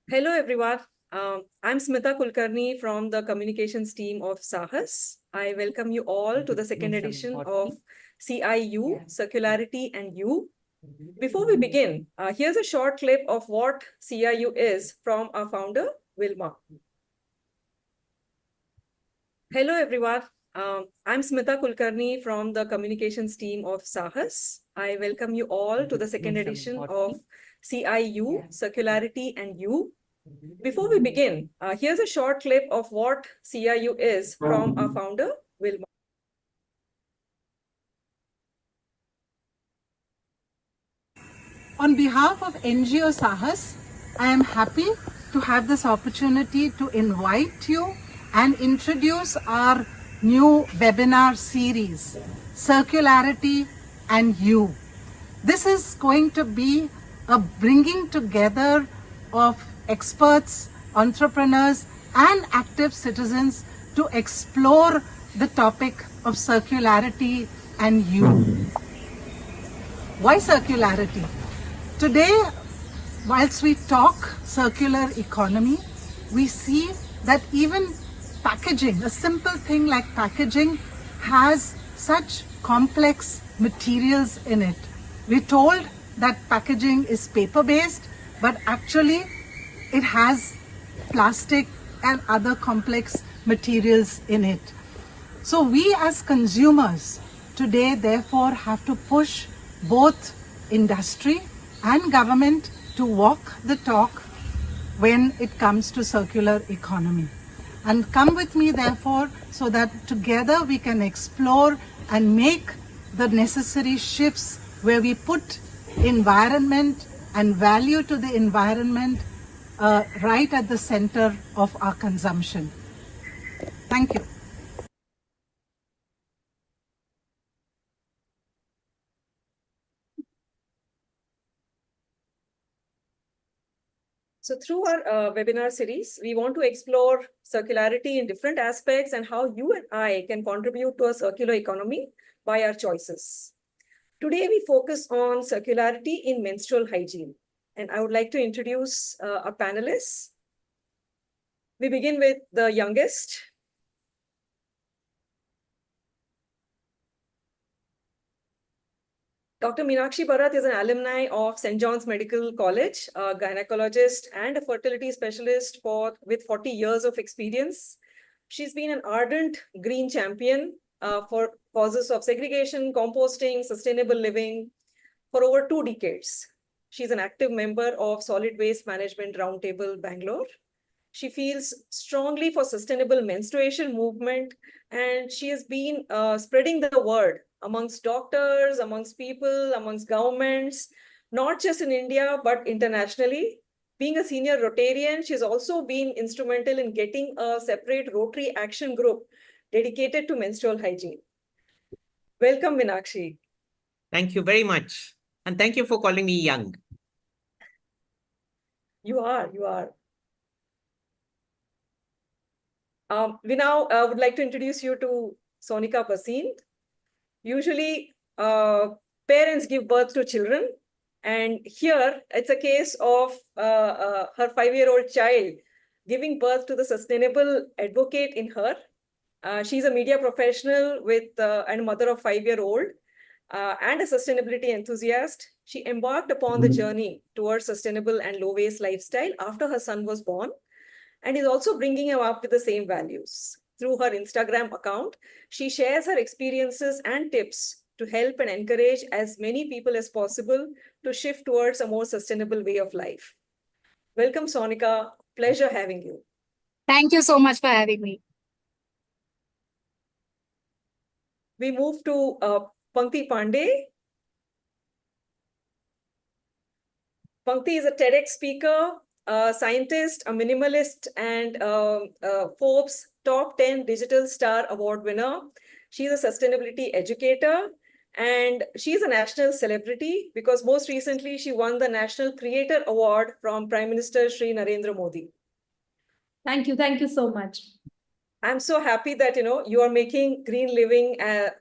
Hello, everyone. I'm Smita Kulkarni from the communications team of SAHAS. I welcome you all to the second edition of CiU, Circularity and You. Before we begin, here's a short clip of what CiU is from our founder, Wilma. Hello, everyone. I'm Smita Kulkarni from the communications team of SAHAS. I welcome you all to the second edition of CiU, Circularity and You. Before we begin, here's a short clip of what CiU is from our founder, Wilma. On behalf of NGO SAHAS, I am happy to have this opportunity to invite you and introduce our new webinar series, Circularity and You. This is going to be a bringing together of experts, entrepreneurs, and active citizens to explore the topic of circularity and you. Why circularity? Today, whilst we talk circular economy, we see that even packaging, a simple thing like packaging, has such complex materials in it. We're told that packaging is paper-based, but actually it has plastic and other complex materials in it. So we as consumers today therefore have to push both industry and government to walk the talk when it comes to circular economy. And come with me therefore so that together we can explore and make the necessary shifts where we put environment and value to the environment right at the center of our consumption. Thank you. So through our webinar series, we want to explore circularity in different aspects and how you and I can contribute to a circular economy by our choices. Today, we focus on circularity in menstrual hygiene. And I would like to introduce our panelists. We begin with the youngest. Dr. Meenakshi Bharath is an alumni of St. John's Medical College, a gynecologist and a fertility specialist with 40 years of experience. She's been an ardent green champion for causes of segregation, composting, sustainable living for over 2 decades. She's an active member of Solid Waste Management Roundtable, Bangalore. She feels strongly for sustainable menstruation movement, and she has been spreading the word amongst doctors, amongst people, amongst governments, not just in India, but internationally. Being a senior Rotarian, she's also been instrumental in getting a separate Rotary action group dedicated to menstrual hygiene. Welcome, Meenakshi. Thank you very much. And thank you for calling me young. You are. We now would like to introduce you to 𝗖𝗶𝗿𝗶𝘆𝗂𝗋. Usually, parents give birth to children. And here, it's a case of her 5-year-old child giving birth to the sustainable advocate in her. She's a media professional and mother of 5-year-old and a sustainability enthusiast. She embarked upon the journey towards sustainable and low-waste lifestyle after her son was born, and is also bringing him up with the same values. Through her Instagram account, she shares her experiences and tips to help and encourage as many people as possible to shift towards a more sustainable way of life. Welcome, 𝗖𝗶𝗿𝗶. Pleasure having you. Thank you so much for having me. We move to Pankti Pandey. Pankti is a TEDx speaker, a scientist, a minimalist, and Forbes Top 10 Digital Star Award winner. She's a sustainability educator, and she's a national celebrity because most recently she won the National Creator Award from Prime Minister Shri Narendra Modi. Thank you so much. I'm so happy that you are making green living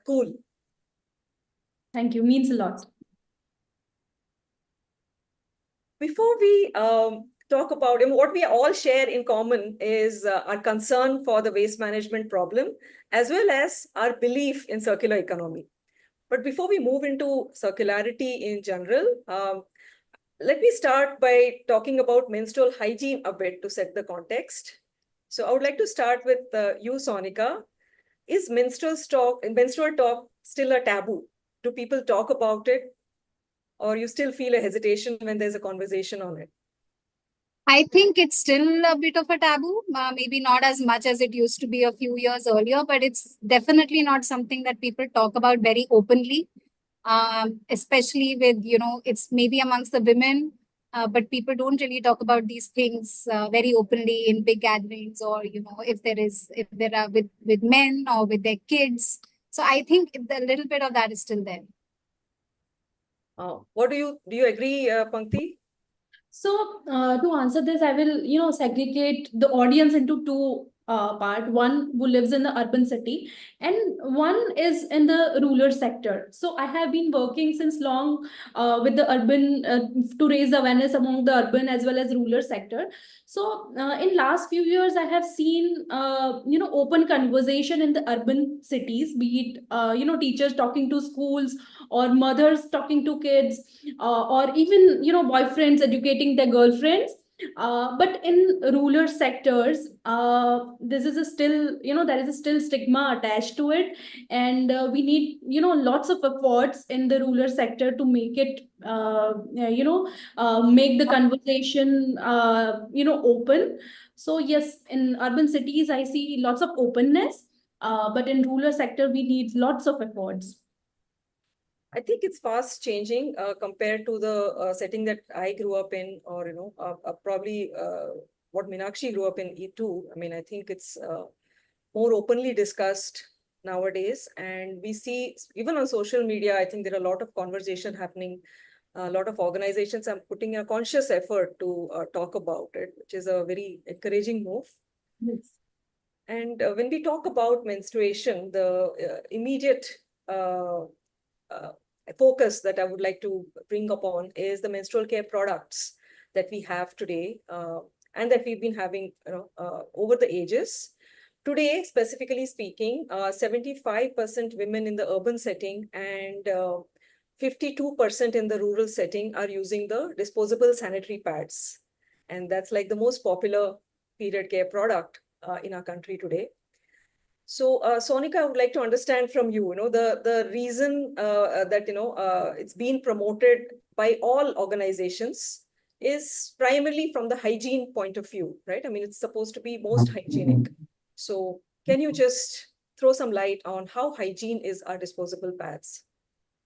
cool. Thank you, means a lot. Before we talk about, and what we all share in common is our concern for the waste management problem, as well as our belief in circular economy. But before we move into circularity in general, let me start by talking about menstrual hygiene a bit to set the context. So I would like to start with you, Sonika. Is menstrual talk still a taboo? Do people talk about it? Or you still feel a hesitation when there's a conversation on it? I think it's still a bit of a taboo, maybe not as much as it used to be a few years earlier, but it's definitely not something that people talk about very openly, especially with, it's maybe amongst the women, but people don't really talk about these things very openly in big gatherings, or, if there are with men or with their kids. So I think a little bit of that is still there. What do you agree, Pankti? So to answer this, I will, segregate the audience into two part. One who lives in the urban city, and one is in the rural sector. So I have been working since long with the urban to raise awareness among the urban as well as rural sector. So in last few years, I have seen open conversation in the urban cities, be it teachers talking to schools, or mothers talking to kids, or even boyfriends educating their girlfriends. But in rural sectors, this is a still there is a still stigma attached to it, and we need lots of efforts in the rural sector to make it make the conversation open. So yes, in urban cities I see lots of openness, but in rural sector we need lots of efforts. I think it's fast changing compared to the setting that I grew up in, or probably what Meenakshi grew up in too. I mean, I think it's more openly discussed nowadays, and we see even on social media. I think there are a lot of conversation happening. A lot of organizations are putting a conscious effort to talk about it, which is a very encouraging move. Yes. And when we talk about menstruation, the immediate focus that I would like to bring upon is the menstrual care products that we have today and that we've been having over the ages. Today, specifically speaking, 75% women in the urban setting and 52% in the rural setting are using the disposable sanitary pads. And that's like the most popular period care product in our country today. So, Sonika, I would like to understand from you, the reason that, it's been promoted by all organizations is primarily from the hygiene point of view, right? I mean, it's supposed to be most hygienic. So can you just throw some light on how hygiene is our disposable pads?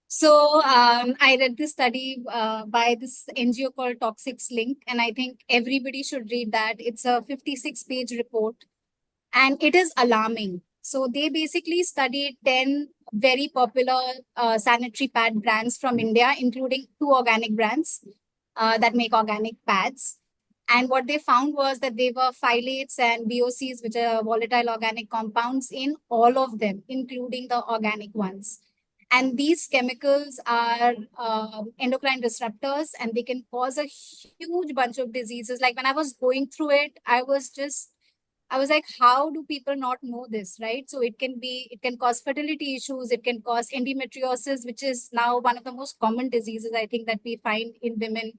So I read this study by this NGO called Toxics Link, and I think everybody should read that. It's a 56-page report, and it is alarming. So they basically studied 10 very popular sanitary pad brands from India, including 2 organic brands that make organic pads. And what they found was that there were phthalates and VOCs, which are volatile organic compounds, in all of them, including the organic ones. And these chemicals are endocrine disruptors, and they can cause a huge bunch of diseases. Like when I was going through it, I was like, how do people not know this, right? So it can cause fertility issues. It can cause endometriosis, which is now one of the most common diseases, I think, that we find in women.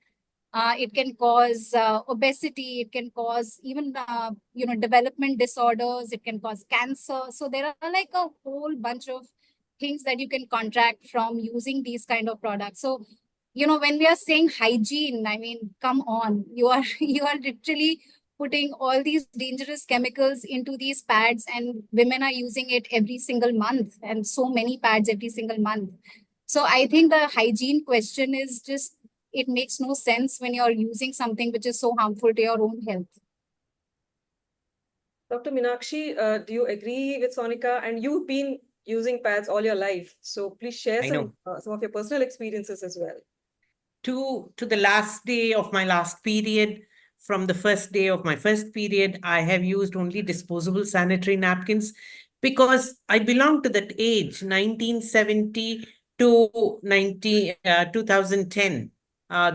It can cause obesity. It can cause even, development disorders. It can cause cancer. So there are like a whole bunch of things that you can contract from using these kind of products. So, when we are saying hygiene, I mean, come on, you are literally putting all these dangerous chemicals into these pads, and women are using it every single month, and so many pads every single month. So I think the hygiene question is just, it makes no sense when you're using something which is so harmful to your own health. Dr. Meenakshi, do you agree with Sonika? And you've been using pads all your life. So please share some of your personal experiences as well. To the last day of my last period, from the first day of my first period, I have used only disposable sanitary napkins because I belong to that age, 1970 to 2010.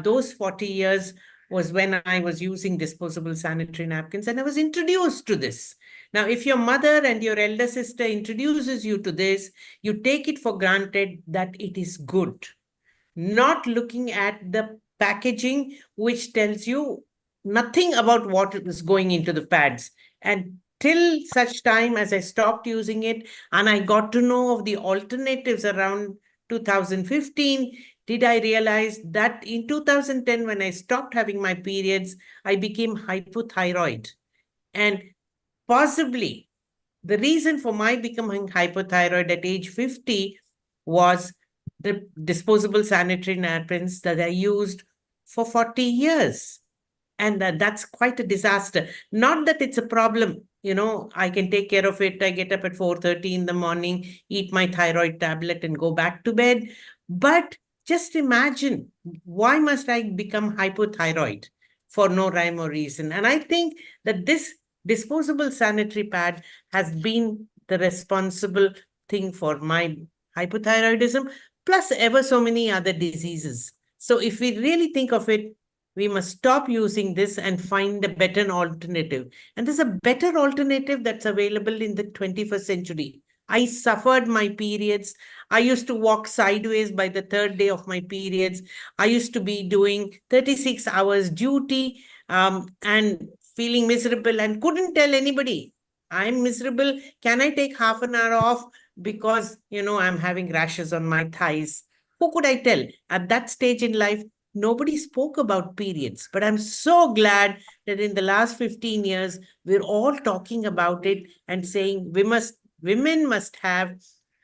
Those 40 years was when I was using disposable sanitary napkins, and I was introduced to this. Now, if your mother and your elder sister introduces you to this, you take it for granted that it is good, not looking at the packaging, which tells you nothing about what is going into the pads. And till such time as I stopped using it and I got to know of the alternatives around 2015, did I realize that in 2010, when I stopped having my periods, I became hypothyroid. And possibly the reason for my becoming hypothyroid at age 50 was the disposable sanitary napkins that I used for 40 years. And that's quite a disaster. Not that it's a problem. I can take care of it. I get up at 4:30 in the morning, eat my thyroid tablet and go back to bed. But just imagine, why must I become hypothyroid for no rhyme or reason? And I think that this disposable sanitary pad has been the responsible thing for my hypothyroidism, plus ever so many other diseases. So if we really think of it, we must stop using this and find a better alternative. And there's a better alternative that's available in the 21st century. I suffered my periods. I used to walk sideways by the third day of my periods. I used to be doing 36 hours duty and feeling miserable and couldn't tell anybody, I'm miserable. Can I take half an hour off because, I'm having rashes on my thighs? Who could I tell? At that stage in life, nobody spoke about periods. But I'm so glad that in the last 15 years, we're all talking about it and saying women must have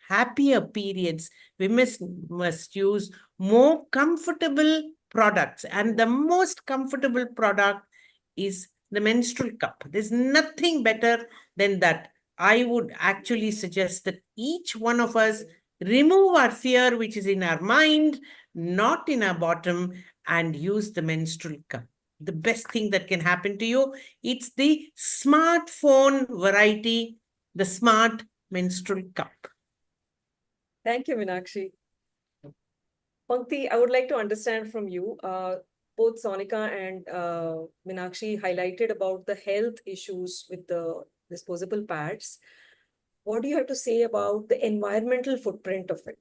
happier periods. Women must use more comfortable products. And the most comfortable product is the menstrual cup. There's nothing better than that. I would actually suggest that each one of us remove our fear, which is in our mind, not in our bottom, and use the menstrual cup. The best thing that can happen to you, it's the smartphone variety, the smart menstrual cup. Thank you, Meenakshi. Pankti, I would like to understand from you, both Sonika and Meenakshi highlighted about the health issues with the disposable pads. What do you have to say about the environmental footprint of it?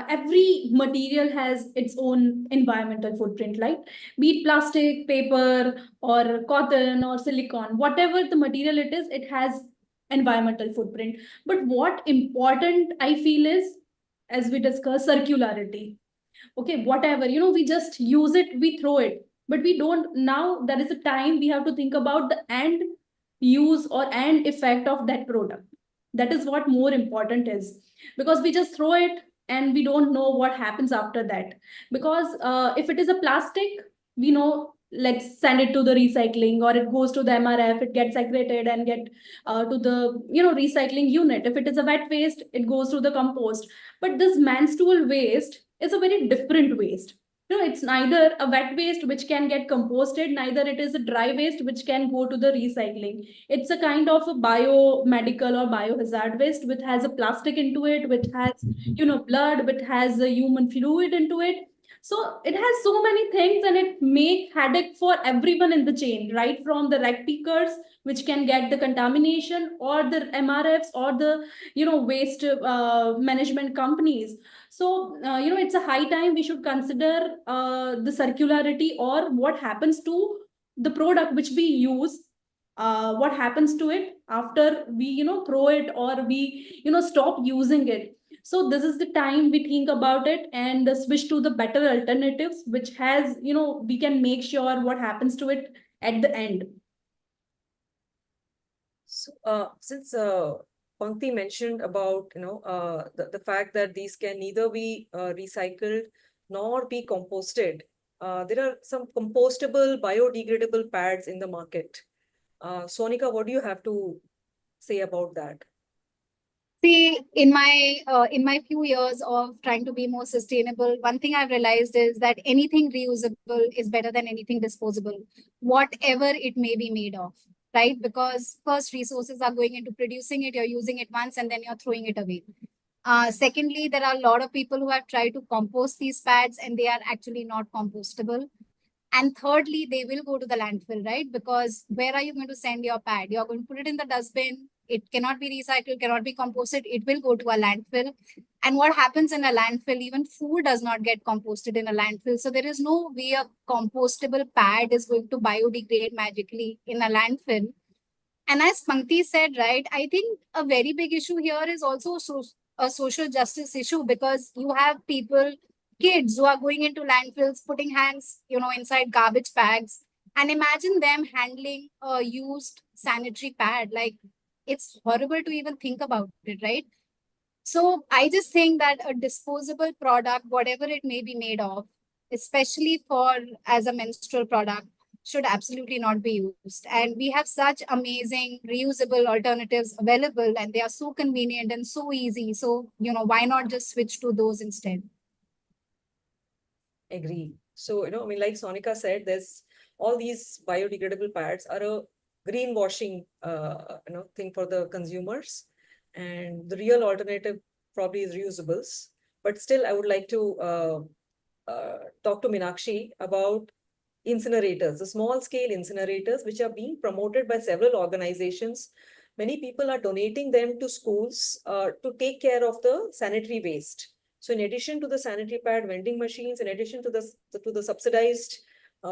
Every material has its own environmental footprint, right? Be it plastic, paper, or cotton, or silicone, whatever the material it is, it has environmental footprint. But what important I feel is, as we discussed, circularity. Okay, whatever, we just use it, we throw it, but we don't, now there is a time we have to think about the end use or end effect of that product. That is what more important is, because we just throw it and we don't know what happens after that. Because if it is a plastic, we know, let's send it to the recycling, or it goes to the MRF, it gets segregated and get to the recycling unit. If it is a wet waste, it goes to the compost. But this menstrual waste is a very different waste. It's neither a wet waste which can get composted, neither it is a dry waste which can go to the recycling. It's a kind of a biomedical or biohazard waste which has a plastic into it, which has blood, which has a human fluid into it. So it has so many things, and it make headache for everyone in the chain, right from the rag pickers, which can get the contamination, or the MRFs, or the waste management companies. So it's a high time we should consider the circularity, or what happens to the product which we use. What happens to it after we throw it, or we stop using it. So this is the time we think about it and switch to the better alternatives, which has we can make sure what happens to it at the end. So since Pankti mentioned about the fact that these can neither be recycled nor be composted, there are some compostable, biodegradable pads in the market. Sonika, what do you have to say about that? See, in my few years of trying to be more sustainable, one thing I've realized is that anything reusable is better than anything disposable, whatever it may be made of, right? Because first, resources are going into producing it, you're using it once, and then you're throwing it away. Secondly, there are a lot of people who have tried to compost these pads and they are actually not compostable. And thirdly, they will go to the landfill, right? Because where are you going to send your pad? You're going to put it in the dustbin. It cannot be recycled, cannot be composted. It will go to a landfill. And what happens in a landfill, even food does not get composted in a landfill. So there is no way a compostable pad is going to biodegrade magically in a landfill. And as Pankti said, right, I think a very big issue here is also a social justice issue, because you have people, kids who are going into landfills, putting hands, inside garbage bags. And imagine them handling a used sanitary pad. Like, it's horrible to even think about it, right? So I just think that a disposable product, whatever it may be made of, especially as a menstrual product, should absolutely not be used. And we have such amazing reusable alternatives available, and they are so convenient and so easy. So, why not just switch to those instead? Agree. So, like Sonika said, there's all these biodegradable pads are a greenwashing, thing for the consumers. And the real alternative probably is reusables. But still, I would like to talk to Meenakshi about incinerators, the small scale incinerators, which are being promoted by several organizations. Many people are donating them to schools to take care of the sanitary waste. So in addition to the sanitary pad vending machines, in addition to the subsidized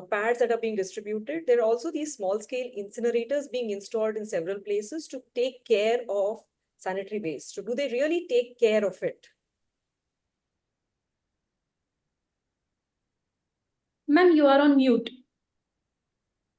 pads that are being distributed, there are also these small scale incinerators being installed in several places to take care of sanitary waste. So do they really take care of it? Ma'am, you are on mute.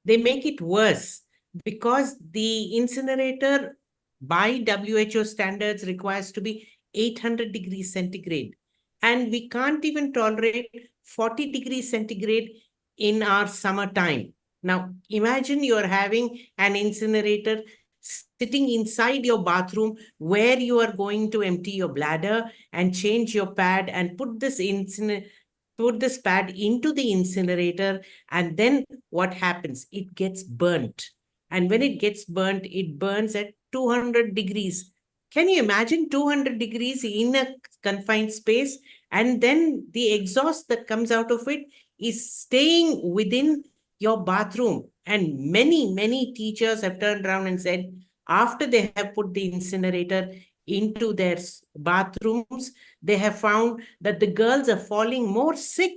They make it worse because the incinerator by WHO standards requires to be 800 degrees centigrade. And we can't even tolerate 40 degrees centigrade in our summertime. Now, imagine you're having an incinerator sitting inside your bathroom where you are going to empty your bladder and change your pad and put this pad into the incinerator, and then what happens? It gets burnt. And when it gets burnt, it burns at 200 degrees. Can you imagine 200 degrees in a confined space? And then the exhaust that comes out of it is staying within your bathroom. And many teachers have turned around and said, after they have put the incinerator into their bathrooms, they have found that the girls are falling more sick.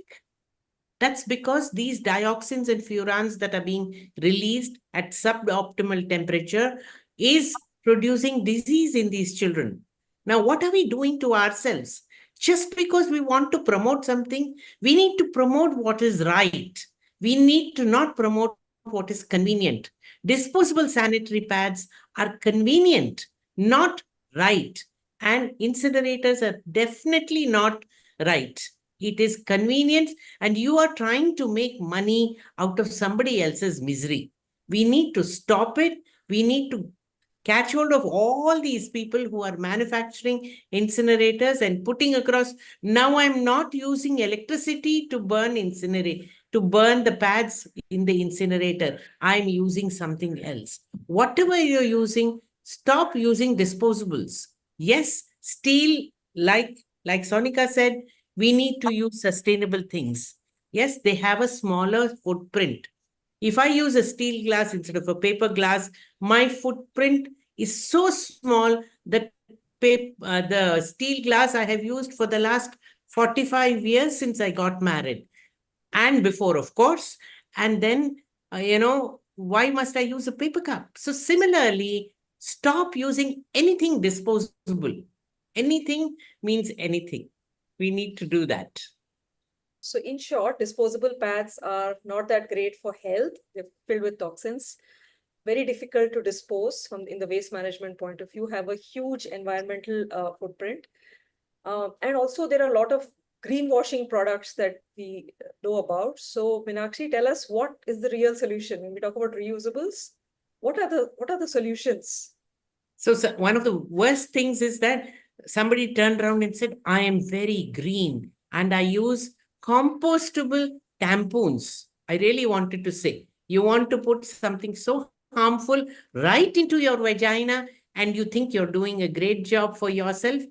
That's because these dioxins and furans that are being released at suboptimal temperature is producing disease in these children. Now, what are we doing to ourselves? Just because we want to promote something, we need to promote what is right. We need to not promote what is convenient. Disposable sanitary pads are convenient, not right. And incinerators are definitely not right. It is convenience, and you are trying to make money out of somebody else's misery. We need to stop it. We need to catch hold of all these people who are manufacturing incinerators and putting across. Now I'm not using electricity to burn the pads in the incinerator. I'm using something else. Whatever you're using, stop using disposables. Yes, steel, like Sonika said, we need to use sustainable things. Yes, they have a smaller footprint. If I use a steel glass instead of a paper glass, my footprint is so small that the steel glass I have used for the last 45 years since I got married. And before, of course. And then, why must I use a paper cup? So similarly, stop using anything disposable. Anything means anything. We need to do that. So in short, disposable pads are not that great for health. They're filled with toxins, very difficult to dispose in the waste management point of view, have a huge environmental footprint. And also there are a lot of greenwashing products that we know about. So Meenakshi, tell us, what is the real solution? When we talk about reusables, what are the solutions? So one of the worst things is that somebody turned around and said, I am very green and I use compostable tampons. I really wanted to say, you want to put something so harmful right into your vagina and you think you're doing a great job for yourself.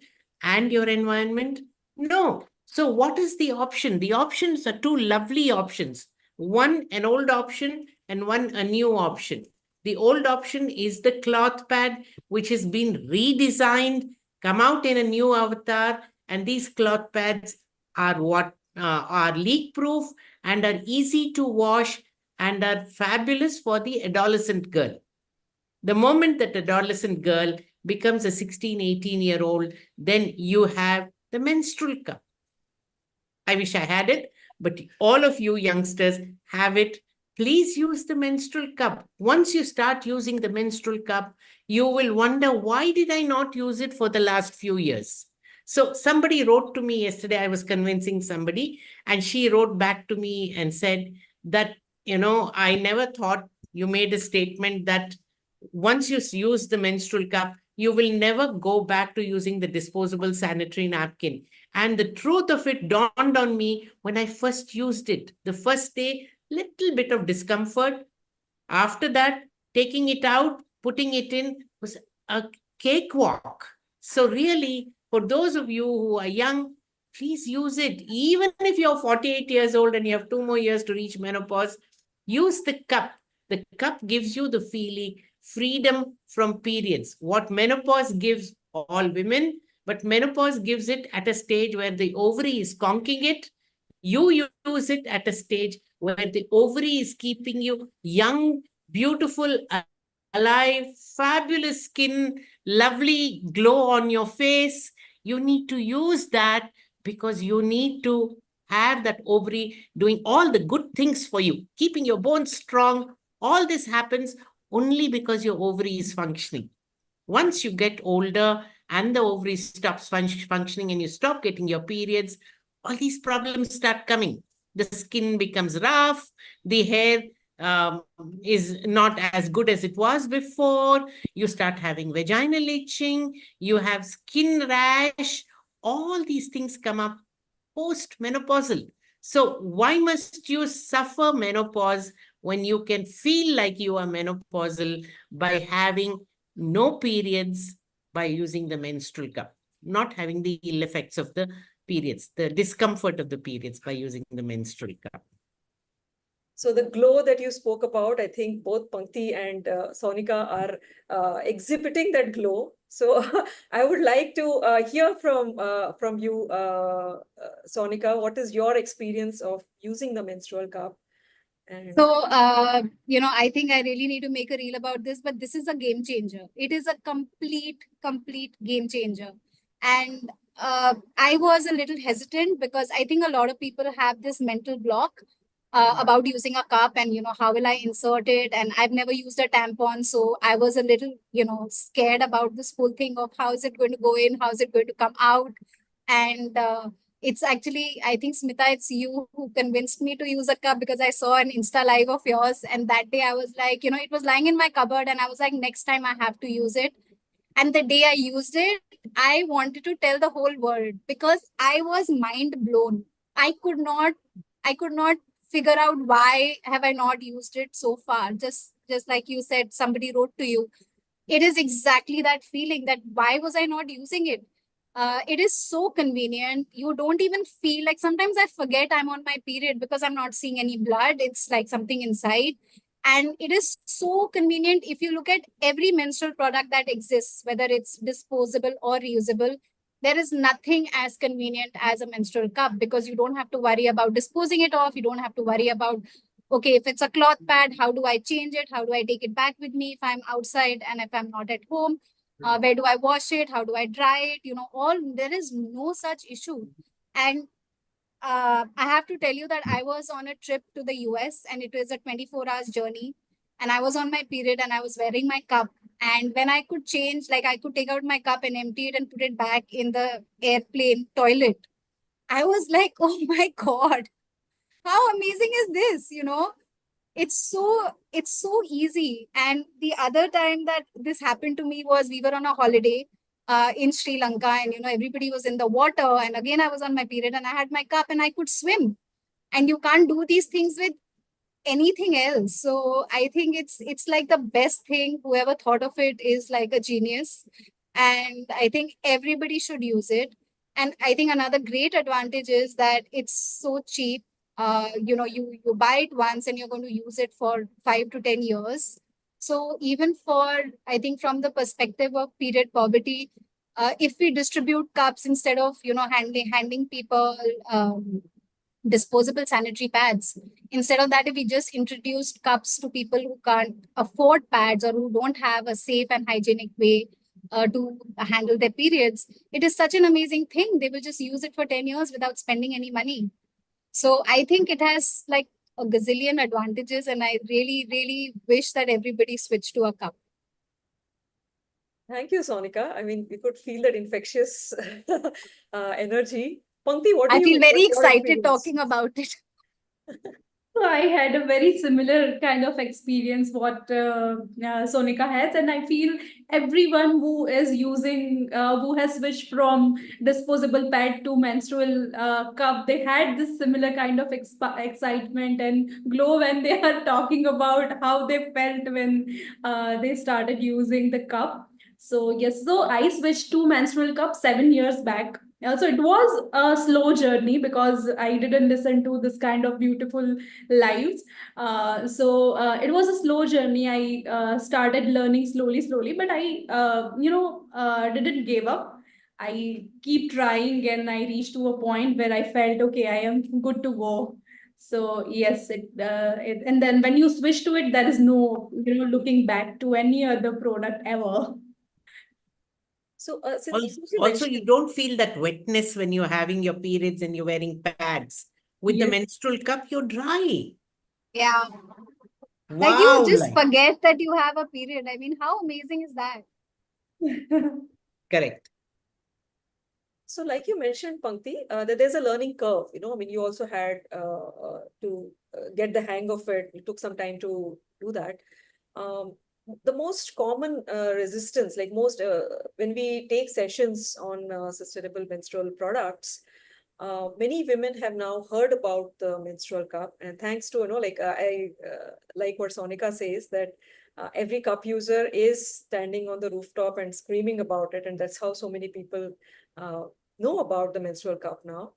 and your environment? No. So what is the option? The options are two lovely options. One, an old option, and one, a new option. The old option is the cloth pad, which has been redesigned, come out in a new avatar, and these cloth pads are what are leak proof and are easy to wash and are fabulous for the adolescent girl. The moment that adolescent girl becomes a 16, 18-year-old, then you have the menstrual cup. I wish I had it, but all of you youngsters have it. Please use the menstrual cup. Once you start using the menstrual cup, you will wonder, why did I not use it for the last few years? So somebody wrote to me yesterday, I was convincing somebody, and she wrote back to me and said that, I never thought, you made a statement that once you use the menstrual cup, you will never go back to using the disposable sanitary napkin. And the truth of it dawned on me when I first used it. The first day, little bit of discomfort. After that, taking it out, putting it in was a cakewalk. So really, for those of you who are young, please use it. Even if you're 48 years old and you have 2 more years to reach menopause, use the cup. The cup gives you the feeling, freedom from periods. What menopause gives all women, but menopause gives it at a stage where the ovary is conking it. You use it at a stage where the ovary is keeping you young, beautiful, alive, fabulous skin, lovely glow on your face. You need to use that because you need to have that ovary doing all the good things for you, keeping your bones strong. All this happens only because your ovary is functioning. Once you get older and the ovary stops functioning and you stop getting your periods, all these problems start coming. The skin becomes rough, the hair is not as good as it was before, you start having vaginal itching, you have skin rash, all these things come up post-menopausal. So why must you suffer menopause when you can feel like you are menopausal by having no periods, by using the menstrual cup, not having the ill effects of the periods, the discomfort of the periods by using the menstrual cup? So the glow that you spoke about, I think both Pankti and Sonika are exhibiting that glow. So I would like to hear from you, Sonika. What is your experience of using the menstrual cup? And So, I think I really need to make a reel about this, but this is a game changer. It is a complete game changer. And I was a little hesitant because I think a lot of people have this mental block about using a cup and, how will I insert it? And I've never used a tampon. So I was a little, scared about this whole thing of how is it going to go in? How is it going to come out? And it's actually, I think, Smita, it's you who convinced me to use a cup because I saw an Insta live of yours. And that day I was like, it was lying in my cupboard and I was like, next time I have to use it. And the day I used it, I wanted to tell the whole world because I was mind blown. I could not figure out why have I not used it so far. Just like you said, somebody wrote to you. It is exactly that feeling that why was I not using it? It is so convenient. You don't even feel like, sometimes I forget I'm on my period because I'm not seeing any blood. It's like something inside. And it is so convenient. If you look at every menstrual product that exists, whether it's disposable or reusable, there is nothing as convenient as a menstrual cup because you don't have to worry about disposing it off. You don't have to worry about, okay, if it's a cloth pad, how do I change it? How do I take it back with me if I'm outside and if I'm not at home? Where do I wash it? How do I dry it? There is no such issue. And I have to tell you that I was on a trip to the US and it was a 24 hours journey. And I was on my period and I was wearing my cup. And when I could change, like I could take out my cup and empty it and put it back in the airplane toilet, I was like, oh my God, how amazing is this? It's so easy. And the other time that this happened to me was we were on a holiday in Sri Lanka and everybody was in the water and again I was on my period and I had my cup and I could swim, and you can't do these things with anything else. So I think it's like the best thing. Whoever thought of it is like a genius. And I think everybody should use it. And I think another great advantage is that it's so cheap. You buy it once and you're going to use it for 5 to 10 years. So even for, I think from the perspective of period poverty, if we distribute cups instead of, handing people disposable sanitary pads, instead of that, if we just introduced cups to people who can't afford pads or who don't have a safe and hygienic way to handle their periods, it is such an amazing thing. They will just use it for 10 years without spending any money. So I think it has like a gazillion advantages, and I really, really wish that everybody switched to a cup. Thank you, Sonika. I mean, we could feel that infectious energy. Pankti, I feel very what's your excited experience? talking about it. So I had a very similar kind of experience what Sonika has, and I feel everyone who is using, who has switched from disposable pad to menstrual cup, they had this similar kind of excitement and glow when they are talking about how they felt when they started using the cup. So yes, so I switched to menstrual cup 7 years back. So it was a slow journey because I didn't listen to this kind of beautiful lives. It was a slow journey. I started learning slowly, but I didn't give up. I keep trying, and I reached to a point where I felt, okay, I am good to go. So yes, and then when you switch to it, there is no, looking back to any other product ever. So, Also, since you you mentioned, don't feel that wetness when you're having your periods and you're wearing pads. With the Yes. menstrual cup, you're dry. Yeah. Like you Wow, just forget that you have a period. I mean, how amazing is that? correct. so like you mentioned, Pankti, that there's a learning curve. I mean, you also had to get the hang of it. It took some time to do that. The most common resistance, like most, when we take sessions on sustainable menstrual products, many women have now heard about the menstrual cup, and thanks to, I like what Sonika says, that every cup user is standing on the rooftop and screaming about it, and that's how so many people know about the menstrual cup now.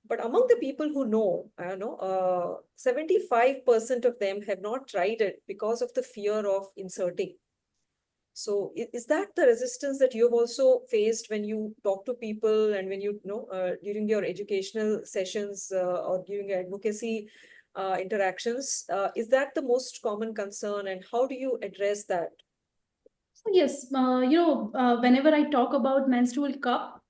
But among the people who know, 75% of them have not tried it because of the fear of inserting. So is that the resistance that you've also faced when you talk to people and when during your educational sessions or during your advocacy interactions? Is that the most common concern, and how do you address that? So yes, whenever I talk about menstrual cup,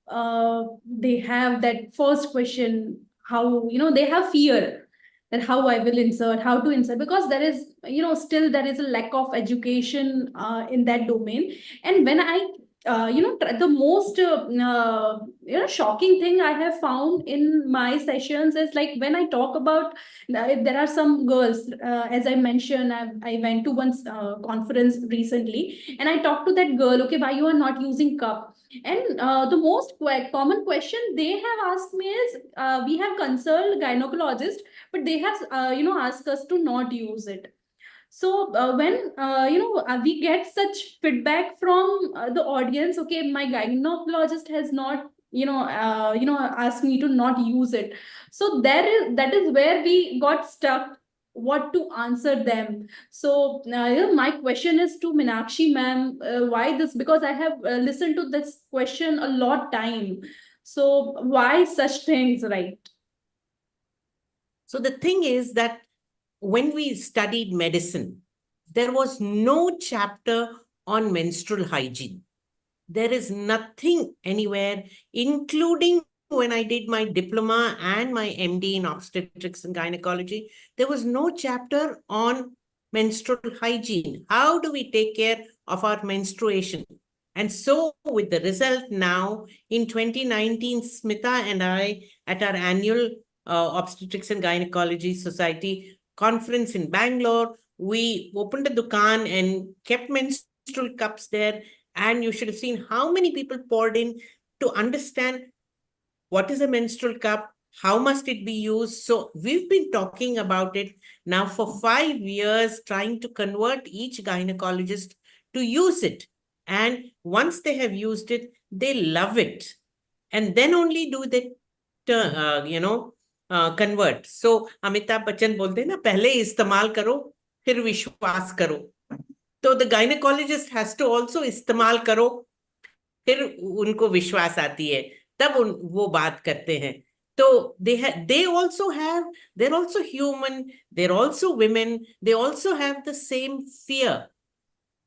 they have that first question, how, they have fear that how I will insert, how to insert, because there is, still there is a lack of education in that domain. And when I, the most, shocking thing I have found in my sessions is like when I talk about, there are some girls, as I mentioned, I went to one conference recently, and I talked to that girl, okay, why you are not using cup? And the most common question they have asked me is, we have consulted gynecologist, but they have, asked us to not use it. So when we get such feedback from the audience, okay, my gynecologist has not asked me to not use it. So that is where we got stuck, what to answer them. So my question is to Meenakshi ma'am, why this? Because I have listened to this question a lot time. So why such things, right? So the thing is that when we studied medicine, there was no chapter on menstrual hygiene. There is nothing anywhere, including when I did my diploma and my MD in obstetrics and gynecology, there was no chapter on menstrual hygiene. How do we take care of our menstruation? And so with the result now, in 2019, Smita and I, at our annual Obstetrics and Gynecology Society conference in Bangalore, we opened a dukan and kept menstrual cups there. And you should have seen how many people poured in to understand what is a menstrual cup, how must it be used. So we've been talking about it now for 5 years, trying to convert each gynecologist to use it. And once they have used it, they love it. And then only do they, convert. So Amitabh Bachchan बोलते हैं ना, पहले इस्तेमाल करो, फिर विश्वास करो. तो the gynecologist has to also इस्तेमाल करो, फिर उनको विश्वास आती है, तब वो बात करते हैं. So they're also human, they're also women, they also have the same fear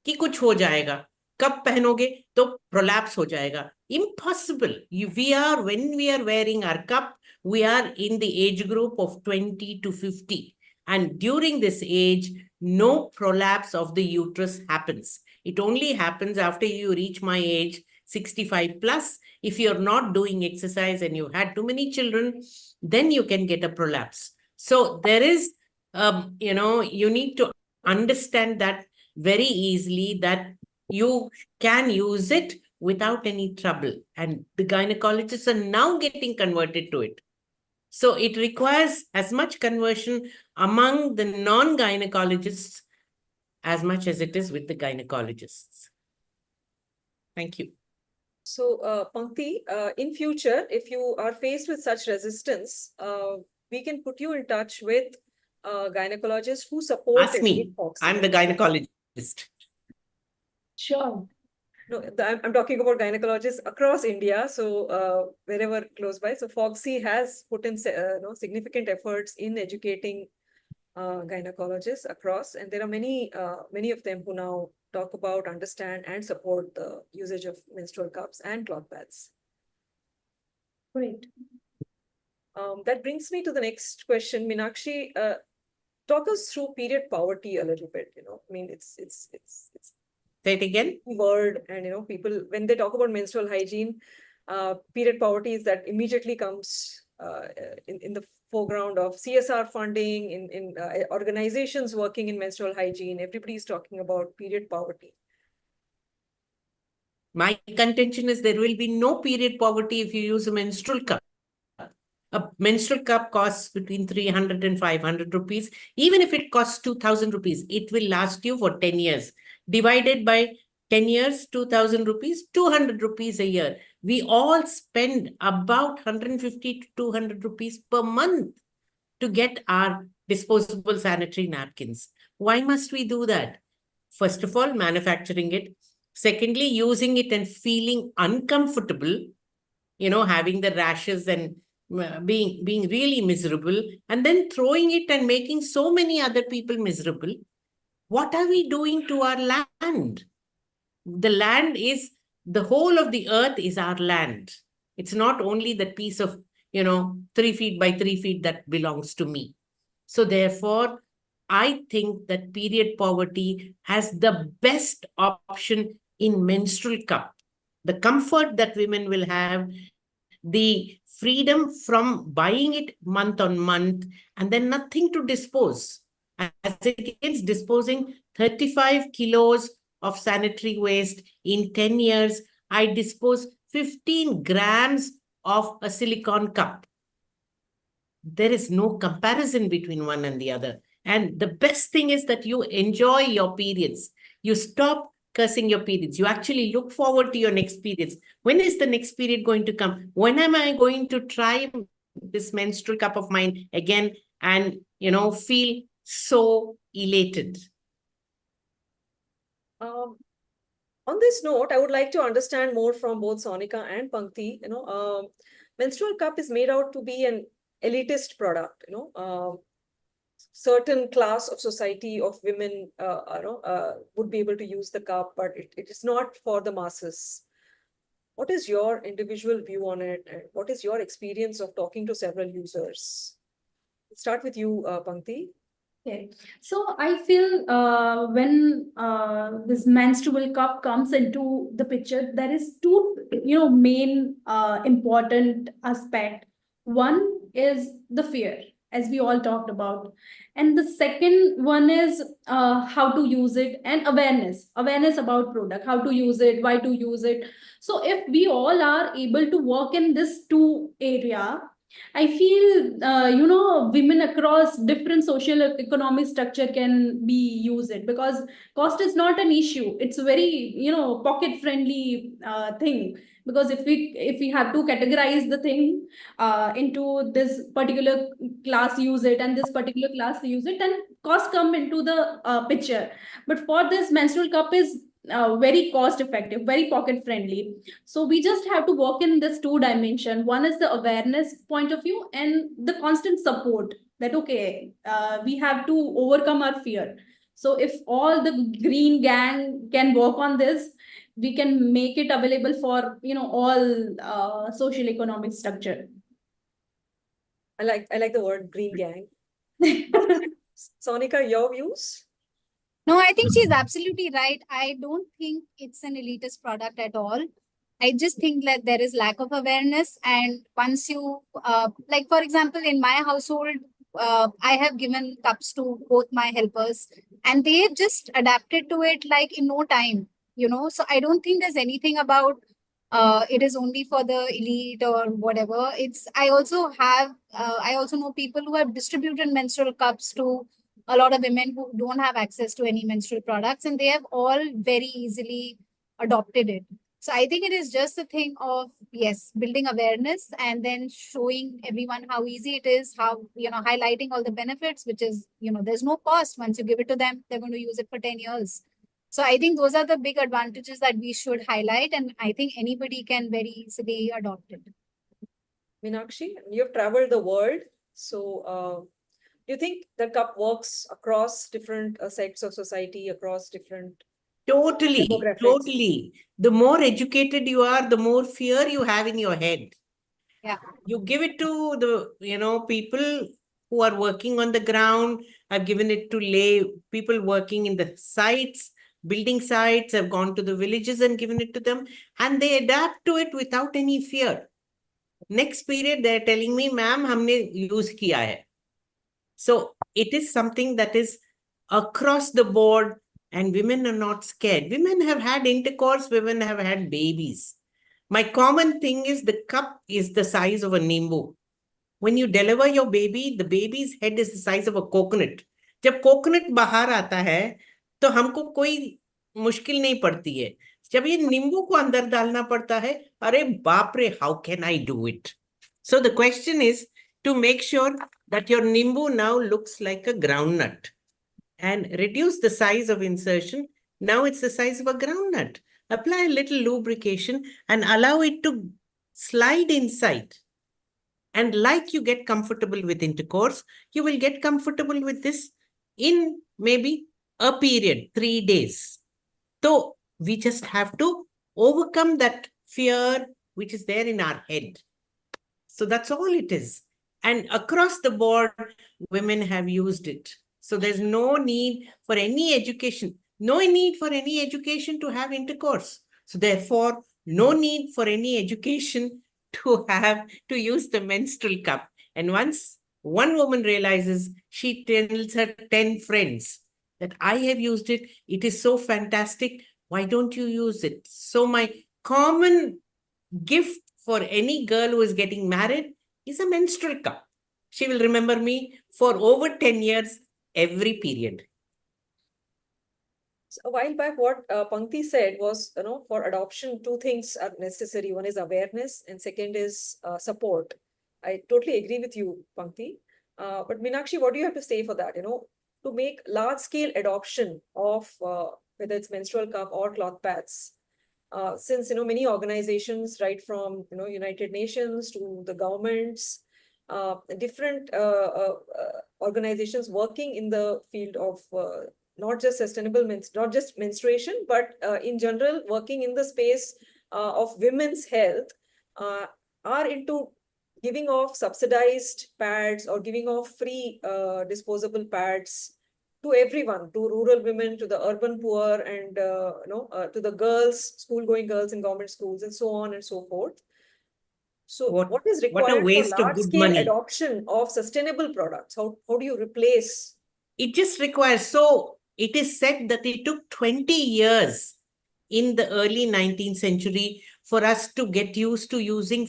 कि कुछ हो जाएगा, कब पहनोगे तो prolapse हो जाएगा. Impossible. When we are wearing our cup, we are in the age group of 20 to 50. And during this age, no prolapse of the uterus happens. It only happens after you reach my age, 65 plus. If you're not doing exercise and you had too many children, then you can get a prolapse. So there is, you need to understand that very easily, that you can use it without any trouble. And the gynecologists are now getting converted to it. So it requires as much conversion among the non-gynecologists as much as it is with the gynecologists. Thank you. So, Pankti, in future, if you are faced with such resistance, we can put you in touch with gynecologists who support Ask it me. in Foxy. I'm the gynecologist. Sure. No, I'm talking about gynecologists across India. So wherever close by. So Foxy has put in significant efforts in educating gynecologists across, and there are many of them who now talk about, understand, and support the usage of menstrual cups and cloth pads. Great. That brings me to the next question, Meenakshi. Talk us through period poverty a little bit. I mean, it's Say it again. word, and people, when they talk about menstrual hygiene, period poverty is that immediately comes in the foreground of CSR funding, in organizations working in menstrual hygiene. Everybody is talking about period poverty. My contention is there will be no period poverty if you use a menstrual cup. A menstrual cup costs between 300 and 500 rupees. Even if it costs 2,000 rupees, it will last you for 10 years. Divided by 10 years, 2,000 rupees, 200 rupees a year. We all spend about 150 to 200 rupees per month to get our disposable sanitary napkins. Why must we do that? First of all, manufacturing it. Secondly, using it and feeling uncomfortable, having the rashes and being really miserable, and then throwing it and making so many other people miserable. What are we doing to our land? The land is, the whole of the earth is our land. It's not only that piece of, 3 feet by 3 feet that belongs to me. So therefore, I think that period poverty has the best option in menstrual cup. The comfort that women will have, the freedom from buying it month on month, and then nothing to dispose. As against disposing 35 kilos of sanitary waste in 10 years, I dispose 15 grams of a silicone cup. There is no comparison between one and the other. And the best thing is that you enjoy your periods. You stop cursing your periods. You actually look forward to your next periods. When is the next period going to come? When am I going to try this menstrual cup of mine again and, feel so elated? On this note, I would like to understand more from both Sonika and Pankti. Menstrual cup is made out to be an elitist product. Certain class of society of women, would be able to use the cup, but it is not for the masses. What is your individual view on it, and what is your experience of talking to several users? Let's start with you, Pankti. Okay, so I feel when this menstrual cup comes into the picture, there is two, main important aspect. One is the fear, as we all talked about, and the second one is how to use it, and awareness about product, how to use it, why to use it. So if we all are able to work in this two area, I feel, women across different social economic structure can be used it, because cost is not an issue. It's a very, pocket friendly thing. Because if we have to categorize the thing into this particular class use it and this particular class use it, then cost come into the picture. But for this, menstrual cup is very cost effective, very pocket friendly. So we just have to work in this two dimension. One is the awareness point of view and the constant support that, okay, we have to overcome our fear. So if all the green gang can work on this, we can make it available for, all social economic structure. I like the word green gang. Sonika, your views? No, I think she's absolutely right. I don't think it's an elitist product at all. I just think that there is lack of awareness. And once you, like, for example, in my household, I have given cups to both my helpers and they just adapted to it like in no time, So I don't think there's anything about it is only for the elite or whatever. I also know people who have distributed menstrual cups to a lot of women who don't have access to any menstrual products, and they have all very easily adopted it. So I think it is just a thing of, yes, building awareness and then showing everyone how easy it is, how, highlighting all the benefits, which is, there's no cost. Once you give it to them, they're going to use it for 10 years. So I think those are the big advantages that we should highlight. And I think anybody can very easily adopt it. Meenakshi, you've traveled the world. So do you think the cup works across different sects of society, across different Totally, demographics? totally. The more educated you are, the more fear you have in your head. Yeah. You give it to the, people who are working on the ground. I've given it to lay people working in the sites, building sites. I've gone to the villages and given it to them, and they adapt to it without any fear. Next period, they're telling me, ma'am, humne use kiya hai. So it is something that is across the board, and women are not scared. Women have had intercourse, women have had babies. My common thing is the cup is the size of a nimbu. When you deliver your baby, the baby's head is the size of a coconut. जब coconut बाहर आता है तो हमको कोई मुश्किल नहीं पड़ती है. जब ये नींबू को अंदर डालना पड़ता है, अरे बाप रे, how can I do it? So the question is to make sure that your nimbu now looks like a groundnut and reduce the size of insertion. Now it's the size of a groundnut. Apply a little lubrication and allow it to slide inside. And like you get comfortable with intercourse, you will get comfortable with this in maybe a period, 3 days. So we just have to overcome that fear which is there in our head. So that's all it is. And across the board, women have used it. So there's no need for any education, no need for any education to have intercourse. So therefore, no need for any education to use the menstrual cup. And once one woman realizes, she tells her 10 friends that I have used it. It is so fantastic. Why don't you use it? So my common gift for any girl who is getting married is a menstrual cup. She will remember me for over 10 years, every period. So a while back, what Pankti said was, for adoption, two things are necessary. One is awareness and second is support. I totally agree with you, Pankti. But Meenakshi, what do you have to say for that? To make large-scale adoption of whether it's menstrual cup or cloth pads, since many organizations, right from United Nations to the governments, different organizations working in the field of not just not just menstruation, but in general working in the space of women's health, are into giving off subsidized pads or giving off free disposable pads to everyone, to rural women, to the urban poor, and to the girls, school-going girls in government schools, and so on and so forth. So what is required for large-scale adoption of sustainable products? How do you replace? It just requires, so it is said that it took 20 years in the early 19th century for us to get used to using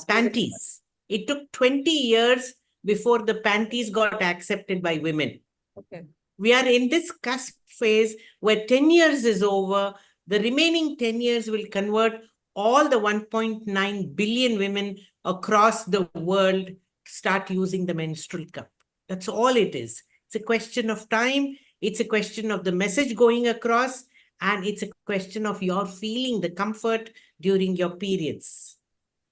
panties. It took 20 years before the panties got accepted by women. Okay. We are in this cusp phase where 10 years is over. The remaining 10 years will convert all the 1.9 billion women across the world start using the menstrual cup. That's all it is. It's a question of time. It's a question of the message going across, and it's a question of your feeling the comfort during your periods.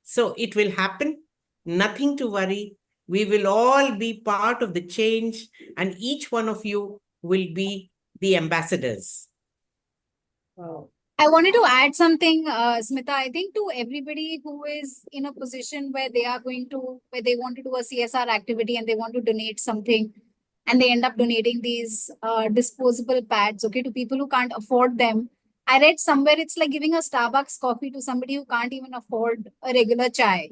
So it will happen. Nothing to worry. We will all be part of the change, and each one of you will be the ambassadors. Wow. I wanted to add something, Smita. I think to everybody who is in a position where they want to do a CSR activity and they want to donate something, and they end up donating these disposable pads, okay, to people who can't afford them. I read somewhere it's like giving a Starbucks coffee to somebody who can't even afford a regular chai.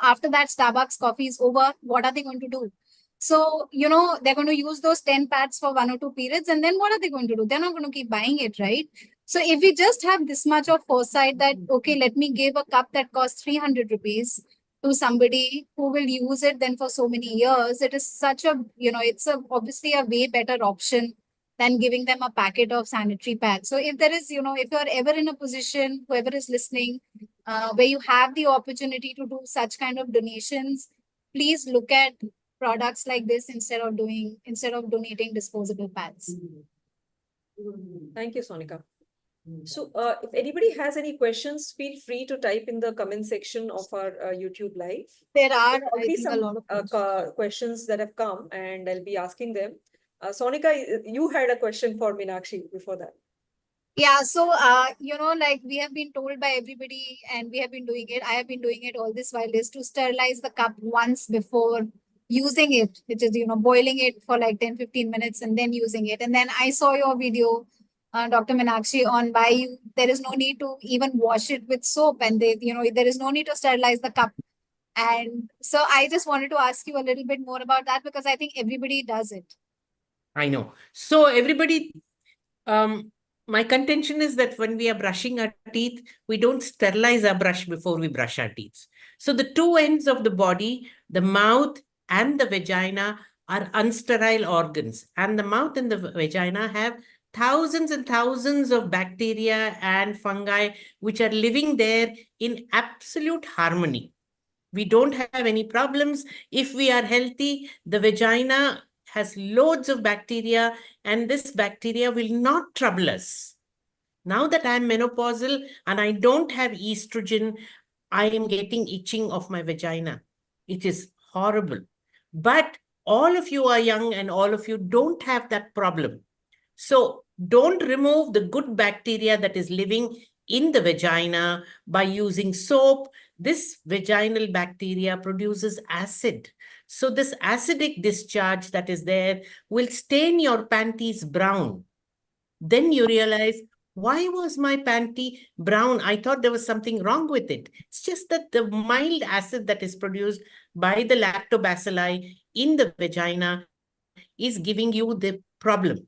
After that Starbucks coffee is over, what are they going to do? So, they're going to use those 10 pads for 1 or 2 periods, and then what are they going to do? They're not going to keep buying it, right? So if we just have this much of foresight that, okay, let me give a cup that costs 300 rupees to somebody who will use it then for so many years, it is such a, it's obviously a way better option than giving them a packet of sanitary pads. So if there is, if you're ever in a position, whoever is listening, where you have the opportunity to do such kind of donations, please look at products like this instead of donating disposable pads. Thank you, Sonika. So if anybody has any questions, feel free to type in the comment section of our YouTube live. There are already a lot of questions that have come, and I'll be asking them. Sonika, you had a question for Meenakshi before that. Yeah, so, like we have been told by everybody and we have been doing it, I have been doing it all this while, is to sterilize the cup once before using it, which is, boiling it for like 10-15 minutes and then using it. And then I saw your video, Dr. Meenakshi, on why there is no need to even wash it with soap, and there is no need to sterilize the cup. And so I just wanted to ask you a little bit more about that, because I think everybody does it. I know. So everybody, my contention is that when we are brushing our teeth, we don't sterilize our brush before we brush our teeth. So the two ends of the body, the mouth and the vagina, are unsterile organs. And the mouth and the vagina have thousands and thousands of bacteria and fungi which are living there in absolute harmony. We don't have any problems. If we are healthy, the vagina has loads of bacteria, and this bacteria will not trouble us. Now that I'm menopausal and I don't have estrogen, I am getting itching of my vagina. It is horrible. But all of you are young and all of you don't have that problem. So don't remove the good bacteria that is living in the vagina by using soap. This vaginal bacteria produces acid. So this acidic discharge that is there will stain your panties brown. Then you realize, why was my panty brown? I thought there was something wrong with it. It's just that the mild acid that is produced by the lactobacilli in the vagina is giving you the problem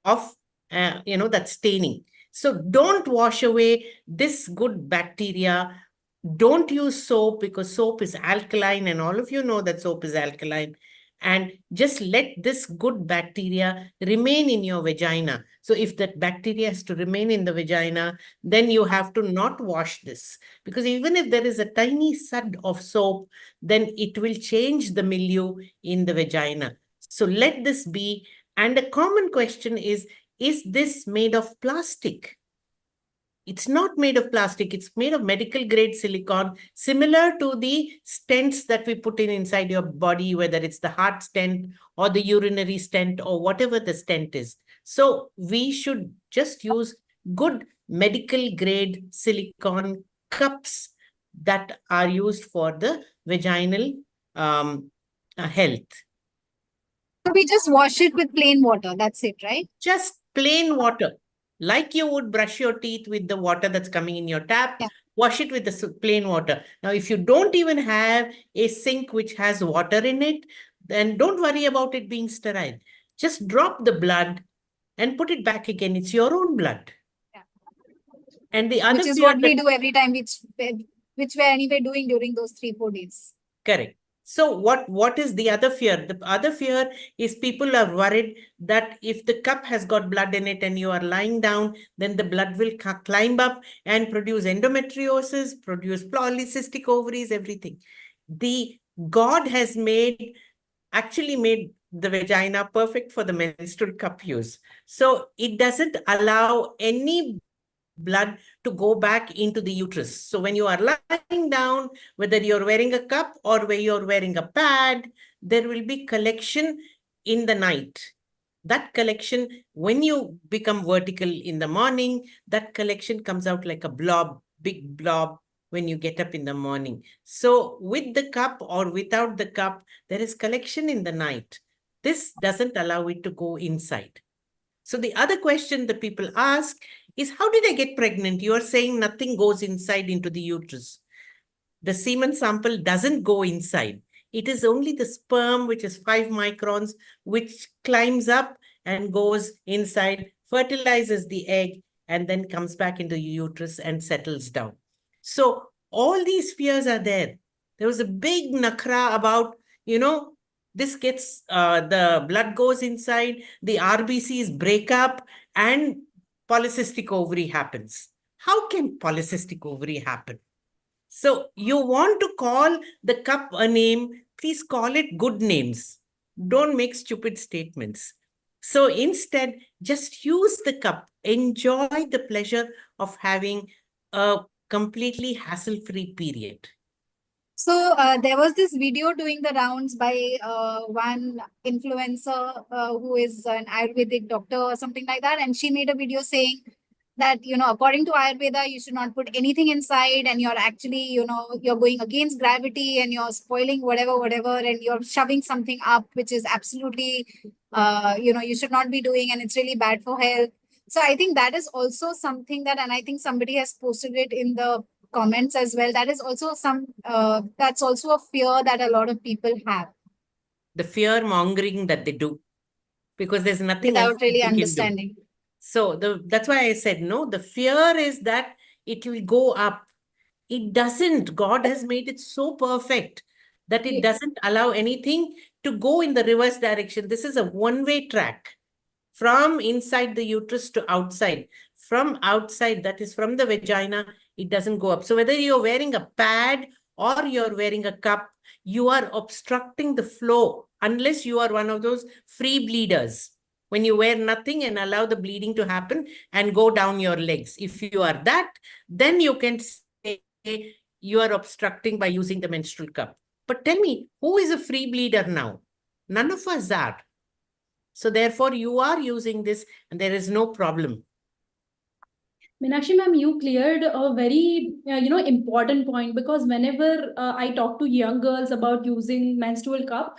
of, that staining. So don't wash away this good bacteria. Don't use soap, because soap is alkaline, and all of you know that soap is alkaline. And just let this good bacteria remain in your vagina. So if that bacteria has to remain in the vagina, then you have to not wash this. Because even if there is a tiny sud of soap, then it will change the milieu in the vagina. So let this be. And a common question is this made of plastic? It's not made of plastic. It's made of medical grade silicone, similar to the stents that we put inside your body, whether it's the heart stent or the urinary stent or whatever the stent is. So we should just use good medical grade silicone cups that are used for the vaginal health. So we just wash it with plain water. That's it, right? Just plain water. Like you would brush your teeth with the water that's coming in your tap, Yeah. wash it with the plain water. Now, if you don't even have a sink which has water in it, then don't worry about it being sterile. Just drop the blood and put it back again. It's your own blood. Yeah. And the other Which is fear what we do every time, which we're anyway doing during those 3-4 days. Correct. So what is the other fear? The other fear is people are worried that if the cup has got blood in it and you are lying down, then the blood will climb up and produce endometriosis, produce polycystic ovaries, everything. God has actually made the vagina perfect for the menstrual cup use. So it doesn't allow any blood to go back into the uterus. So when you are lying down, whether you're wearing a cup or whether you're wearing a pad, there will be collection in the night. That collection, when you become vertical in the morning, that collection comes out like a blob, big blob when you get up in the morning. So with the cup or without the cup, there is collection in the night. This doesn't allow it to go inside. So the other question that people ask is, how did I get pregnant? You are saying nothing goes inside into the uterus. The semen sample doesn't go inside. It is only the sperm, which is 5 microns, which climbs up and goes inside, fertilizes the egg, and then comes back into the uterus and settles down. So all these fears are there. There was a big nakra about, this gets, the blood goes inside, the RBCs break up, and polycystic ovary happens. How can polycystic ovary happen? So you want to call the cup a name, please call it good names. Don't make stupid statements. So instead, just use the cup. Enjoy the pleasure of having a completely hassle-free period. So there was this video doing the rounds by one influencer who is an Ayurvedic doctor or something like that. And she made a video saying that, according to Ayurveda, you should not put anything inside, and you're actually, you're going against gravity and you're spoiling whatever, and you're shoving something up, which is absolutely, you should not be doing, and it's really bad for health. So I think that is also something that, and I think somebody has posted it in the comments as well. That is also that's also a fear that a lot of people have. The fear mongering that they do, because there's nothing without else really they can do. understanding. So that's why I said, no, the fear is that it will go up. It doesn't. God has made it so perfect that it doesn't allow anything to go in the reverse direction. This is a one-way track from inside the uterus to outside. From outside, that is from the vagina, it doesn't go up. So whether you're wearing a pad or you're wearing a cup, you are obstructing the flow unless you are one of those free bleeders. When you wear nothing and allow the bleeding to happen and go down your legs. If you are that, then you can say you are obstructing by using the menstrual cup. But tell me, who is a free bleeder now? None of us are. So therefore, you are using this and there is no problem. Meenakshi ma'am, you cleared a very important point, because whenever I talk to young girls about using menstrual cup,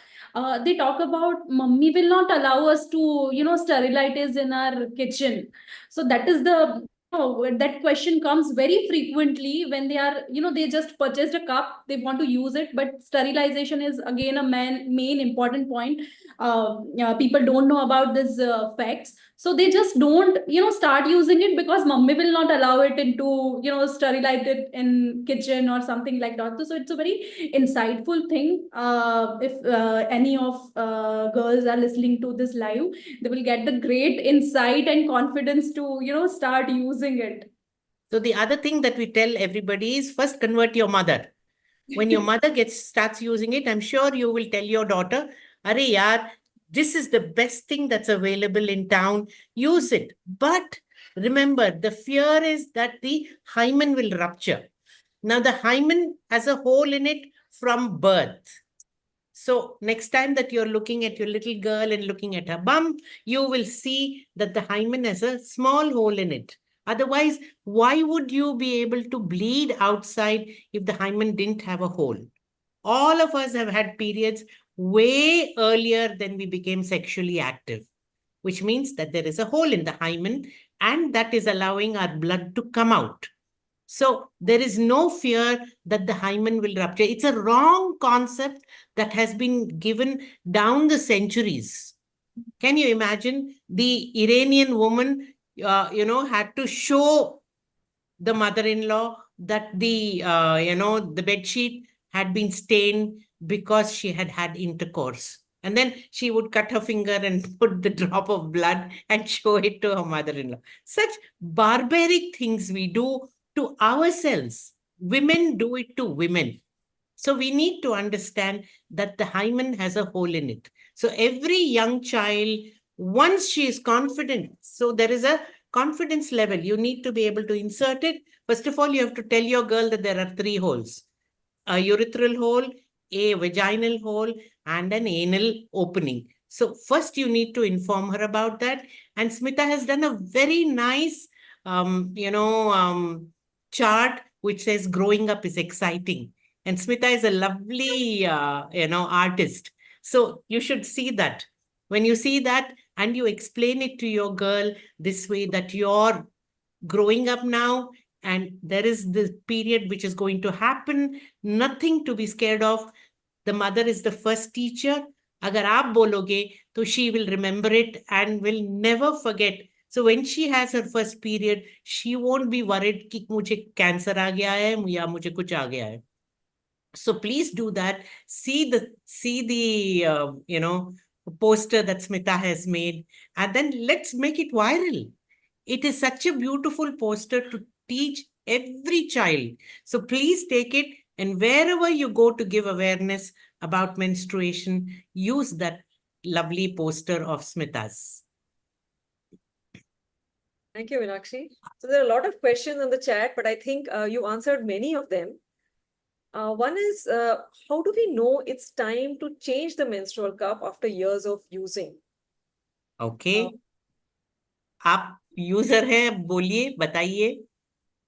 they talk about mummy will not allow us to sterilize in our kitchen. So that is the that question comes very frequently when they are they just purchased a cup, they want to use it, but sterilization is again a main important point. People don't know about these facts, so they just don't start using it because mummy will not allow it into sterilize it in kitchen or something like that. So it's a very insightful thing. If any of girls are listening to this live, they will get the great insight and confidence to start using it. So the other thing that we tell everybody is, first convert your mother. When your mother starts using it, I'm sure you will tell your daughter, "Arey yaar, this is the best thing that's available in town. Use it." But remember, the fear is that the hymen will rupture. Now, the hymen has a hole in it from birth. So next time that you're looking at your little girl and looking at her bum, you will see that the hymen has a small hole in it. Otherwise, why would you be able to bleed outside if the hymen didn't have a hole? All of us have had periods way earlier than we became sexually active, which means that there is a hole in the hymen and that is allowing our blood to come out. So there is no fear that the hymen will rupture. It's a wrong concept that has been given down the centuries. Can you imagine the Iranian woman, had to show the mother-in-law that the the bed sheet had been stained because she had had intercourse. And then she would cut her finger and put the drop of blood and show it to her mother-in-law. Such barbaric things we do to ourselves. Women do it to women. So we need to understand that the hymen has a hole in it. So every young child, once she is confident, so there is a confidence level, you need to be able to insert it. First of all, you have to tell your girl that there are 3 holes: a urethral hole, a vaginal hole, and an anal opening. So first you need to inform her about that. And Smita has done a very nice, chart which says growing up is exciting. And Smita is a lovely, artist. So you should see that. When you see that and you explain it to your girl this way, that you're growing up now and there is this period which is going to happen, nothing to be scared of. The mother is the first teacher. Agar aap bologe, to she will remember it and will never forget. So when she has her first period, she won't be worried कि मुझे cancer आ गया है या मुझे कुछ आ गया है. So please do that. See the poster that Smita has made, and then let's make it viral. It is such a beautiful poster to teach every child. So please take it, and wherever you go to give awareness about menstruation, use that lovely poster of Smita's. Thank you, Meenakshi. So there are a lot of questions in the chat, but I think you answered many of them. One is, how do we know it's time to change the menstrual cup after years of using? Okay. आप user हैं, बोलिए, बताइए.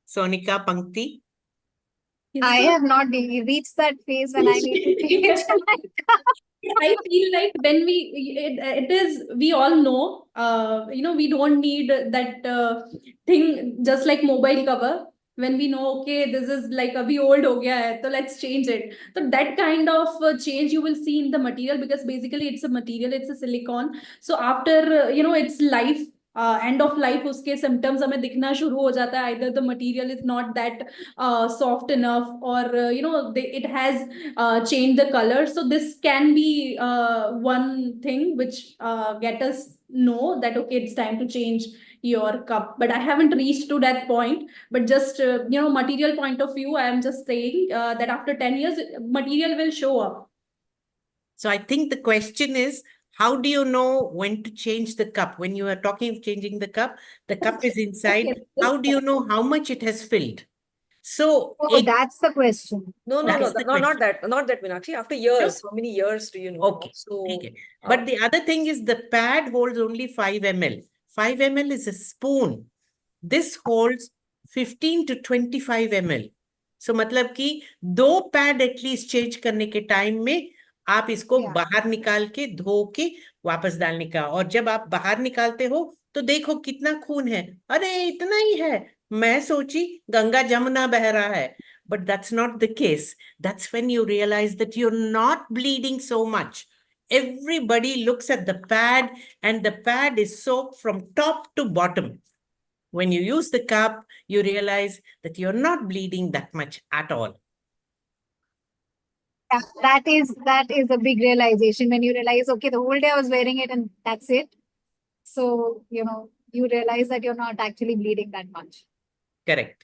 Sonika, Pankti. I have not reached that phase when I need to change my cup. I feel like when we all know, we don't need that thing, just like mobile cover. When we know, okay, this is like abhi old ho gaya hai, so let's change it. So that kind of change you will see in the material, because basically it's a material, it's a silicone. So after, its life, end of life, uske symptoms हमें दिखना शुरू हो जाता है. Either the material is not that soft enough, or it has changed the color. So this can be one thing which get us know that okay, it's time to change your cup. But I haven't reached to that point. But just material point of view, I am just saying that after 10 years, material will show up. So I think the question is, how do you know when to change the cup? When you are talking of changing the cup is inside. Okay. How do you know how much it has filled? So That's the question. No, not that, Meenakshi. After years, how many years do you know? Okay. So, but the other thing is the pad holds only 5 ml. 5 ml is a spoon. This holds 15 to 25 ml. So मतलब कि 2 pad at least change करने के time में आप इसको बाहर निकाल के धो के वापस डालने का. और जब आप बाहर निकालते हो तो देखो कितना खून है. अरे इतना ही है. मैं सोची गंगा जमुना बह रहा है. But that's not the case. That's when you realize that you're not bleeding so much. Everybody looks at the pad and the pad is soaked from top to bottom. When you use the cup, you realize that you're not bleeding that much at all. That is a big realization when you realize, okay, the whole day I was wearing it and that's it. So, you realize that you're not actually bleeding that much. Correct.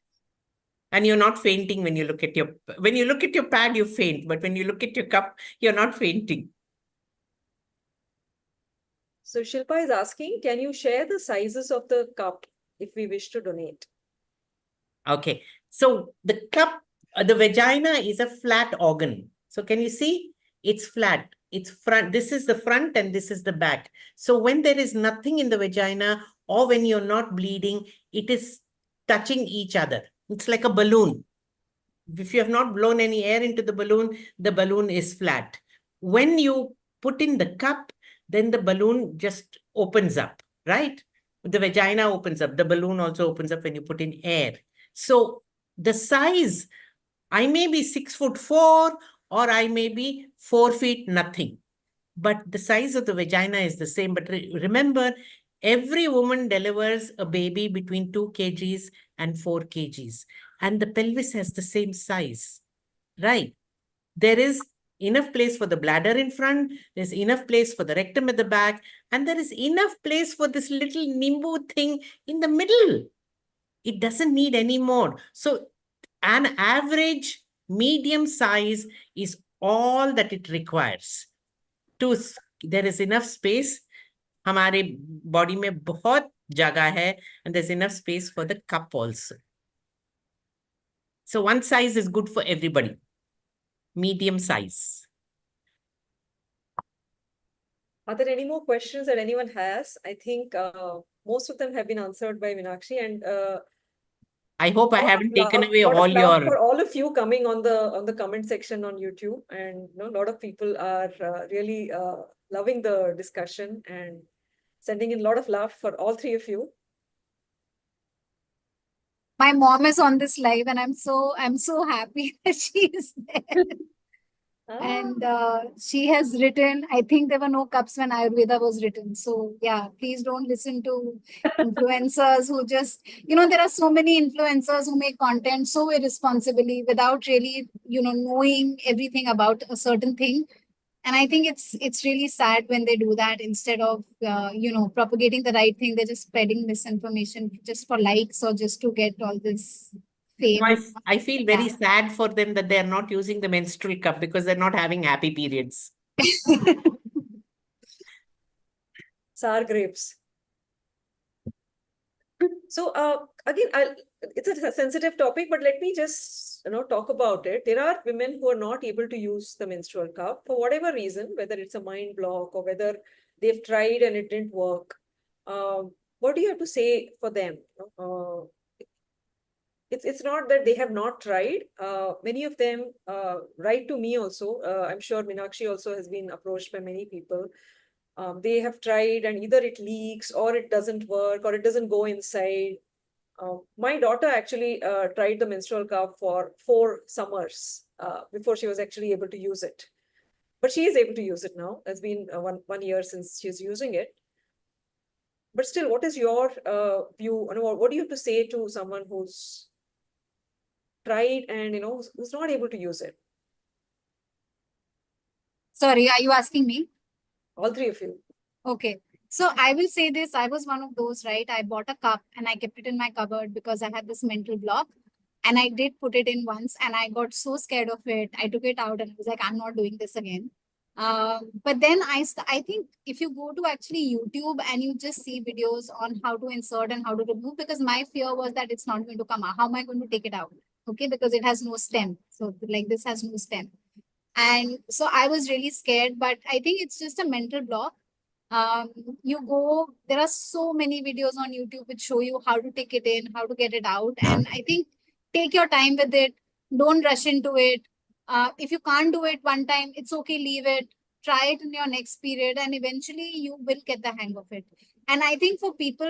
And you're not fainting when you look at your pad, you faint. But when you look at your cup, you're not fainting. So Shilpa is asking, can you share the sizes of the cup if we wish to donate? Okay. So the cup, the vagina is a flat organ. So can you see? It's flat. It's front. This is the front and this is the back. So when there is nothing in the vagina or when you're not bleeding, it is touching each other. It's like a balloon. If you have not blown any air into the balloon is flat. When you put in the cup, then the balloon just opens up, right? The vagina opens up. The balloon also opens up when you put in air. So the size, I may be 6'4" or I may be 4 feet nothing. But the size of the vagina is the same. But remember, Every woman delivers a baby between 2 kgs and 4 kgs, and the pelvis has the same size, right? There is enough place for the bladder in front, there's enough place for the rectum at the back, and there is enough place for this little nimbu thing in the middle. It doesn't need any more. So an average medium size is all that it requires. There is enough space. हमारे body में बहुत जगह है, and there's enough space for the cup also. So one size is good for everybody. Medium size. Are there any more questions that anyone has? I think most of them have been answered by Meenakshi, and I hope I haven't taken away all for your... all of you coming on the comment section on YouTube, and a lot of people are really loving the discussion and sending in a lot of love for all three of you. My mom is on this live, and I'm so happy that she is there. And she has written, I think there were no cups when Ayurveda was written. So yeah, please don't listen to influencers who just, there are so many influencers who make content so irresponsibly without really, knowing everything about a certain thing. And I think it's really sad when they do that. Instead of, propagating the right thing, they're just spreading misinformation just for likes or just to get all this fame. I feel very sad for them that they're not using the menstrual cup because they're not having happy periods. Sour grapes. So again, it's a sensitive topic, but let me just talk about it. There are women who are not able to use the menstrual cup for whatever reason, whether it's a mind block or whether they've tried and it didn't work. What do you have to say for them? It's not that they have not tried. Many of them write to me also. I'm sure Meenakshi also has been approached by many people. They have tried and either it leaks or it doesn't work or it doesn't go inside. My daughter actually tried the menstrual cup for 4 summers before she was actually able to use it. But she is able to use it now. It's been one year since she's using it. But still, what is your view? What do you have to say to someone who's tried and who's not able to use it? Sorry, are you asking me? All three of you. Okay. So I will say this, I was one of those, right? I bought a cup and I kept it in my cupboard because I had this mental block. And I did put it in once and I got so scared of it. I took it out and I was like, I'm not doing this again. But then I think if you go to actually YouTube and you just see videos on how to insert and how to remove, because my fear was that it's not going to come out. How am I going to take it out? Okay, because it has no stem. So like this has no stem. And so I was really scared, but I think it's just a mental block. There are so many videos on YouTube which show you how to take it in, how to get it out. And I think take your time with it. Don't rush into it. If you can't do it one time, it's okay, leave it. Try it in your next period and eventually you will get the hang of it. And I think for people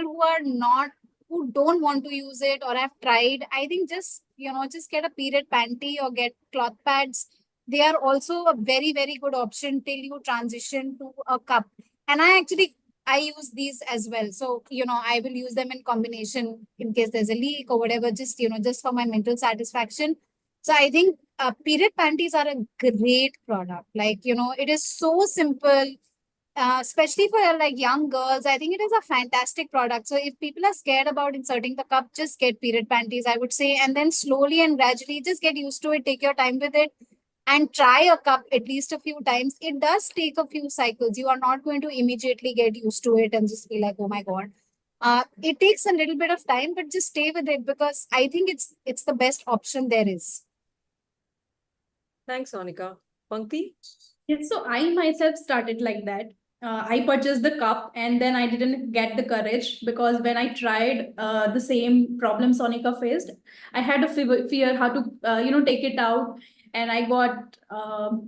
who don't want to use it or have tried, I think just get a period panty or get cloth pads. They are also a very, very good option till you transition to a cup. And I use these as well. So, I will use them in combination in case there's a leak or whatever, just for my mental satisfaction. So I think period panties are a great product. Like, it is so simple, especially for like young girls. I think it is a fantastic product. So if people are scared about inserting the cup, just get period panties, I would say. And then slowly and gradually just get used to it. Take your time with it. And try a cup at least a few times. It does take a few cycles. You are not going to immediately get used to it and just be like, oh my God. It takes a little bit of time, but just stay with it because I think it's the best option there is. Thanks, Sonika. Pankti? Yes, so I myself started like that. I purchased the cup and then I didn't get the courage because when I tried the same problem Sonika faced, I had a fear how to take it out. And I got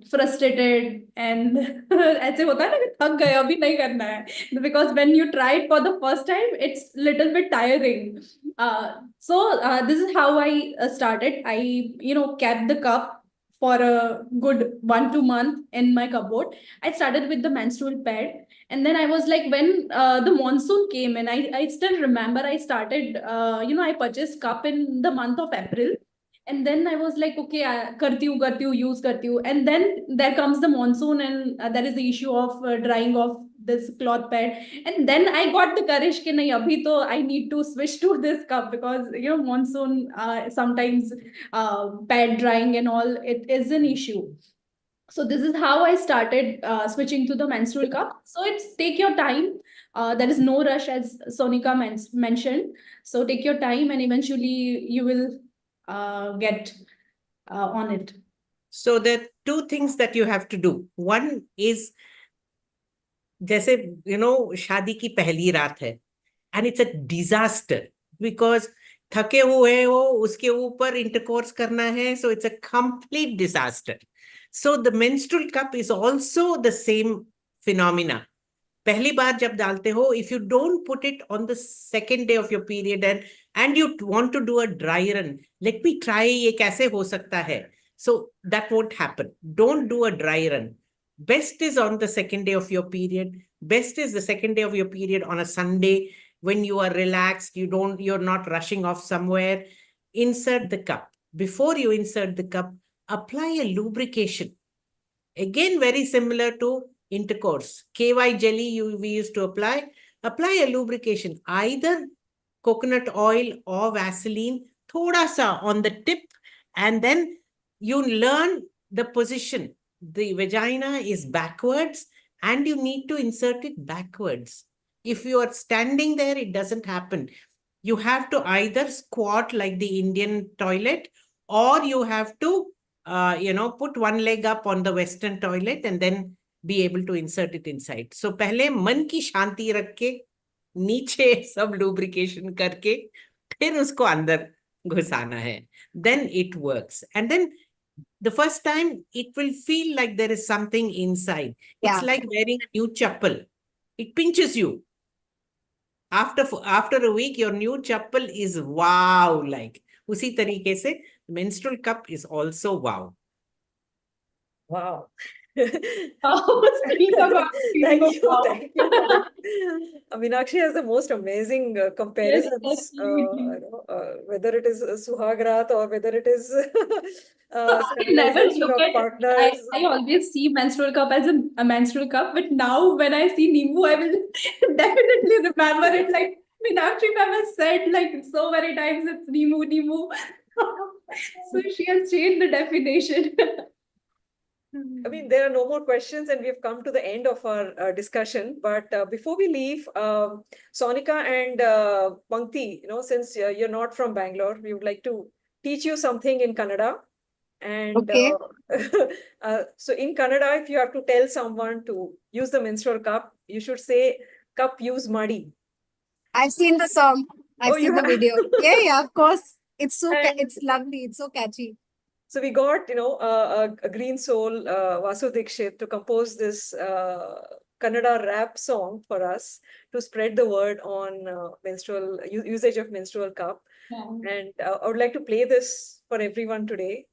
frustrated and ऐसे होता है ना कि थक गए अभी नहीं करना है because when you try it for the first time it's little bit tiring. So this is how I started. I kept the cup for a good 1-2 month in my cupboard. I started with the menstrual pad, and then I was like, when the monsoon came in, I still remember I started, I purchased cup in the month of April. And then I was like, okay, karti hu, use karti hu. And then there comes the monsoon, and there is the issue of drying off this cloth pad. And then I got the courage कि नहीं अभी तो I need to switch to this cup, because monsoon sometimes pad drying and all, it is an issue. So this is how I started switching to the menstrual cup. So it's take your time. There is no rush, as Sonika mentioned. So take your time, and eventually you will get on it. So there are two things that you have to do. One is, जैसे शादी की पहली रात है, and it's a disaster because थके हुए हो, उसके ऊपर intercourse करना है, so it's a complete disaster. So the menstrual cup is also the same phenomena. पहली बार जब डालते हो, if you don't put it on the second day of your period and you want to do a dry run, let me try, ये कैसे हो सकता है? So that won't happen. Don't do a dry run. Best is on the second day of your period. Best is the second day of your period on a Sunday when you are relaxed, you're not rushing off somewhere. Insert the cup. Before you insert the cup, apply a lubrication. Again, very similar to intercourse. KY jelly we used to apply a lubrication, either coconut oil or Vaseline, thoda sa on the tip, and then you learn the position. The vagina is backwards and you need to insert it backwards. If you are standing there, it doesn't happen. You have to either squat like the Indian toilet, or you have to put one leg up on the Western toilet and then be able to insert it inside. So पहले मन की शांति रख के नीचे सब lubrication करके फिर उसको अंदर घुसाना है. Then it works. And then the first time it will feel like there is something inside. It's like wearing a new chappal. It pinches you. After a week, your new chappal is wow like. उसी तरीके से menstrual cup is also wow. Wow. Oh, speak about Thank feeling of you. wow. Thank you for that. Meenakshi has the most amazing Yes, comparisons, absolutely. whether it is Suhag Raat or whether it is I never sterilization look of at partners. I always see menstrual cup as a menstrual cup, but now when I see Nimbu, I will definitely remember it. Like Meenakshi ma'am has said like so many times, it's Nimu, Nimu. So she has changed the definition. I mean, there are no more questions, and we've come to the end of our discussion. But before we leave, Sonika and Pankti, since you're not from Bangalore, we would like to teach you something in Kannada. And Okay. so in Kannada, if you have to tell someone to use the menstrual cup, you should say, "Cup use muddy." I've seen the song. I've Oh, you seen the have? video. Yeah, of course. It's And it's lovely. It's so catchy. so we got, a green soul, Vasu Dikshit, to compose this Kannada rap song for us to spread the word on menstrual usage of menstrual cup. Yeah. And I would like to play this for everyone today.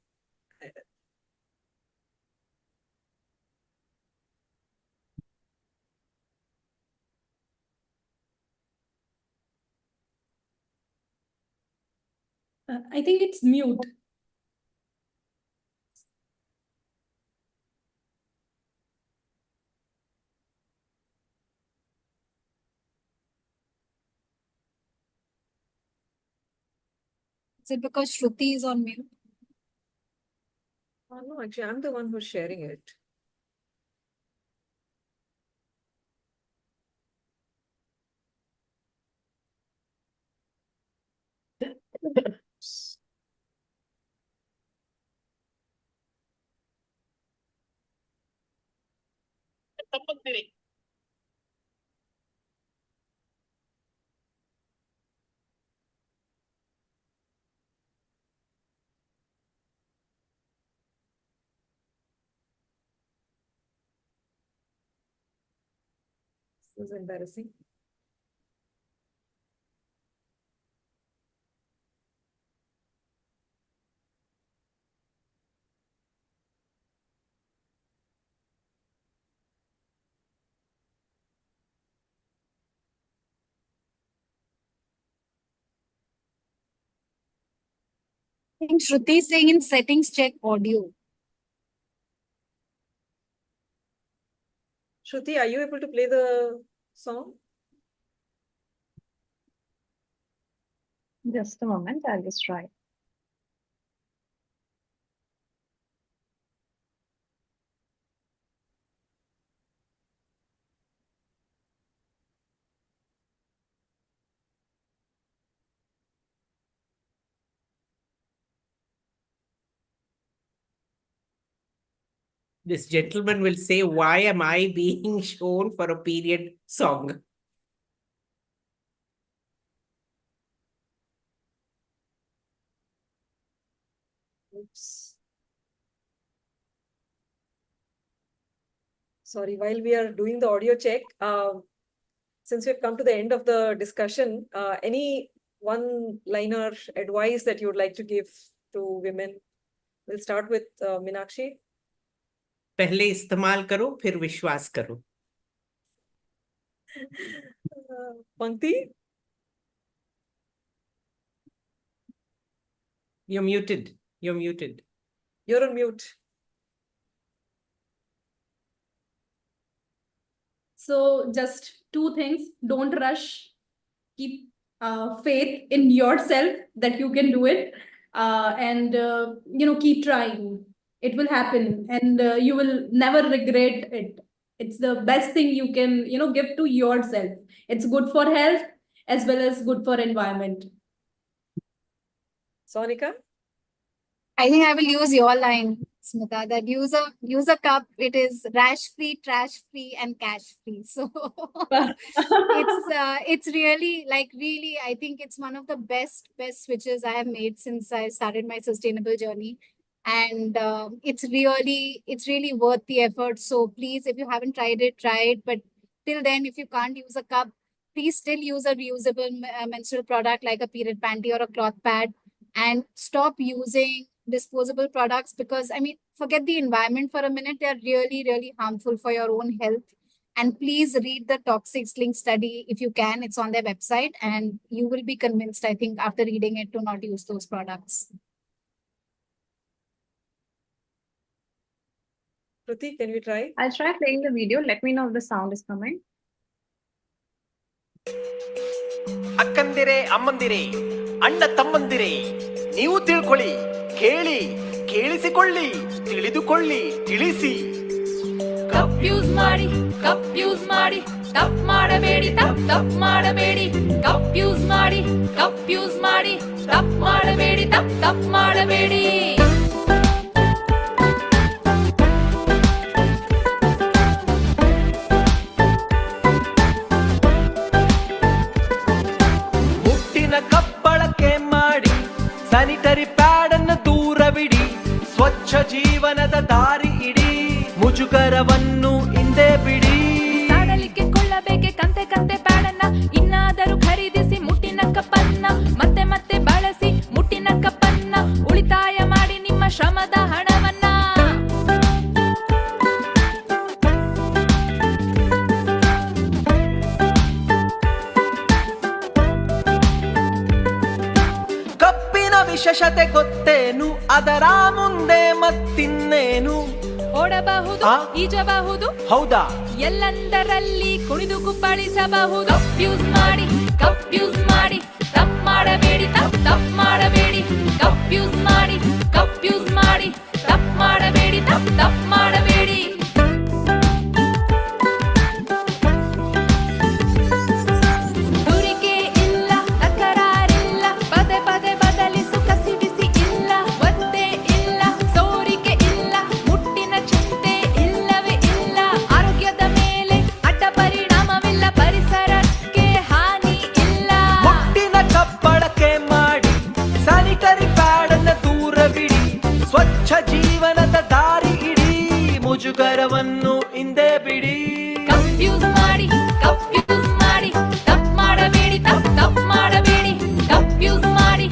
I think it's mute. Is it because Shruti is on mute? Oh, no, actually, I'm the one who's sharing it. This is embarrassing. I think Shruti is saying in settings, check audio. Shruti, are you able to play the song? Just a moment, I'll just try. This gentleman will say, why am I being shown for a period song? Oops. Sorry, while we are doing the audio check, since we've come to the end of the discussion, any one-liner advice that you would like to give to women? We'll start with Meenakshi. पहले इस्तेमाल करो, फिर विश्वास करो. Pankti? You're muted. You're muted. You're on mute. So just two things. Don't rush. Keep faith in yourself that you can do it. And keep trying. It will happen and you will never regret it. It's the best thing you can, give to yourself. It's good for health as well as good for environment. Sonika? I think I will use your line, Smita, that use a cup. It is rash free, trash free, and cash free. So it's really I think it's one of the best switches I have made since I started my sustainable journey, and it's really worth the effort. So please, if you haven't tried it, try it. But till then, if you can't use a cup, please still use a reusable menstrual product like a period panty or a cloth pad, and stop using disposable products, because forget the environment for a minute. They're really harmful for your own health. And please read the toxics link study if you can. It's on their website, and you will be convinced, I think, after reading it, to not use those products. Shruti, can we try? I'll try playing the video. Let me know if the sound is coming. ಅಕ್ಕಂದಿರೇ ಅಮ್ಮಂದಿರೇ ಅಣ್ಣ ತಮ್ಮಂದಿರೇ ನೀವು ತಿಳ್ಕೊಳ್ಳಿ ಕೇಳಿ ಕೇಳಿಸಿಕೊಳ್ಳಿ ತಿಳಿದುಕೊಳ್ಳಿ ತಿಳಿಸಿ cup use ಮಾಡಿ ತಪ್ಪು ಮಾಡಬೇಡಿ ತಪ್ಪು ಮಾಡಬೇಡಿ ಕಪ್ ಯೂಸ್ ಮಾಡಿ ತಪ್ಪು ಮಾಡಬೇಡಿ ತಪ್ಪು ಮಾಡಬೇಡಿ ಸ್ಯಾನಿಟರಿ ಪ್ಯಾಡ್ ಅನ್ನು ದೂರವಿಡಿ, ಸ್ವಚ್ಛ ಜೀವನದ ದಾರಿ ಇಡಿ, ಮುಜುಗರವನ್ನು ಹಿಂದೆ ಬಿಡಿ. ಸಾಡಲಿಕ್ಕೆ ಕೊಳ್ಳಬೇಕೆ ಕಂತೆ ಪ್ಯಾಡ್ ಅನ್ನ, ಇನ್ನಾದರೂ ಖರೀದಿಸಿ ಮುಟ್ಟಿನ ಕಪ್ಪನ್ನ, ಮತ್ತೆ ಬಳಸಿ ಮುಟ್ಟಿನ ಕಪ್ಪನ್ನ, ಉಳಿತಾಯ ಮಾಡಿ ನಿಮ್ಮ ಶ್ರಮದ ಹಣವನ್ನ. ವಿಶೇಷತೆ ಗೊತ್ತೇನು, ಅದರ ಮುಂದೆ ಮತ್ತಿನ್ನೇನು? ಓಡಬಹುದು, ಈಜಬಹುದು, ಹೌದಾ, ಎಲ್ಲಂದರಲ್ಲಿ ಕುಣಿದು ಕುಪ್ಪಳಿಸಬಹುದು. ಕಪ್ ಯೂಸ್ ಮಾಡಿ ತಪ್ಪು ಮಾಡಬೇಡಿ ತಪ್ಪು ಮಾಡಬೇಡಿ ಕಪ್ ಯೂಸ್ ಮಾಡಿ ತಪ್ಪು ಮಾಡಬೇಡಿ ತಪ್ಪು ಮಾಡಬೇಡಿ. ಜೀವನದ ದಾರಿ ಇಡಿ, ಮುಜುಗರವನ್ನು ಹಿಂದೆ ಬಿಡಿ. ಕಪ್ ಯೂಸ್ ಮಾಡಿ ತಪ್ಪು ಮಾಡಬೇಡಿ ತಪ್ಪು ಮಾಡಬೇಡಿ ಕಪ್ ಯೂಸ್ ಮಾಡಿ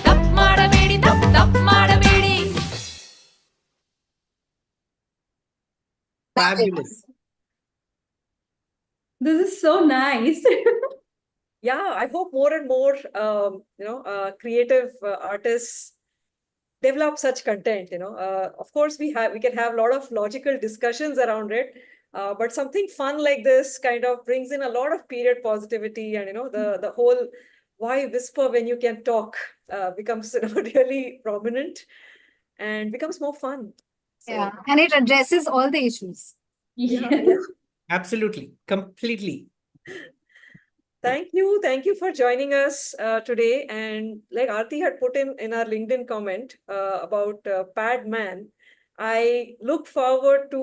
ತಪ್ಪು ಮಾಡಬೇಡಿ ತಪ್ಪು ಮಾಡಬೇಡಿ. Fabulous. This is so nice. yeah, I hope more and more, creative artists develop such content. Of course, we can have a lot of logical discussions around it, but something fun like this kind of brings in a lot of period positivity, and the whole why whisper when you can talk becomes really prominent and becomes more fun. So, Yeah, and it addresses all the issues. yeah. Absolutely. Completely. Thank you for joining us today. And like Aarti had put in our LinkedIn comment about Pad Man, I look forward to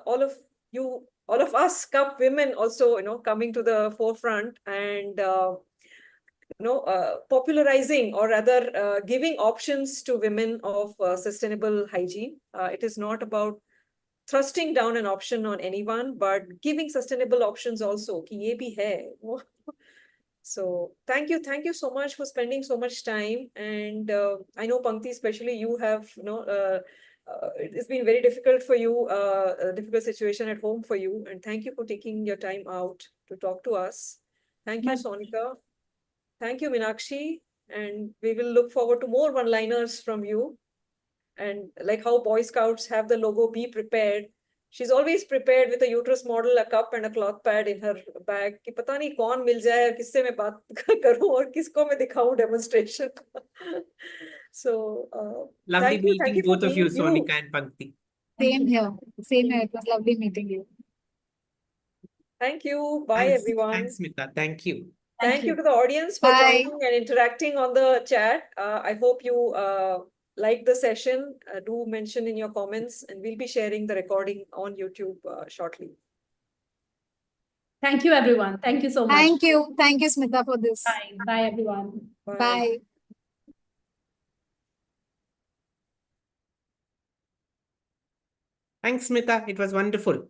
all of you, all of us cup women also coming to the forefront and popularizing, or rather giving options to women of sustainable hygiene. It is not about thrusting down an option on anyone, but giving sustainable options also. कि ये भी है. So thank you so much for spending so much time. And I know Pankti, especially you have, it's been very difficult for you, a difficult situation at home for you. And thank you for taking your time out to talk to us. Thank you, Sonika. Thank you, Meenakshi. And we will look forward to more one-liners from you. And like how Boy Scouts have the logo, be prepared. She's always prepared with a uterus model, a cup and a cloth pad in her bag. कि पता नहीं कौन मिल जाए और किससे मैं बात करूं और किसको मैं दिखाऊं demonstration. So Lovely thank meeting you for both of you, being you. Sonika and Pankti. Same here. Same here. It was lovely meeting you. Thank you. Bye, Thanks, everyone. thanks, Smita. Thank you. Thank you to the audience for Bye. joining and interacting on the chat. I hope you like the session. Do mention in your comments, and we'll be sharing the recording on YouTube shortly. Thank you, everyone. Thank you so much. Thank you. Thank you, Smita, for this. Bye. Bye, everyone. Bye. Thanks, Smita. It was wonderful.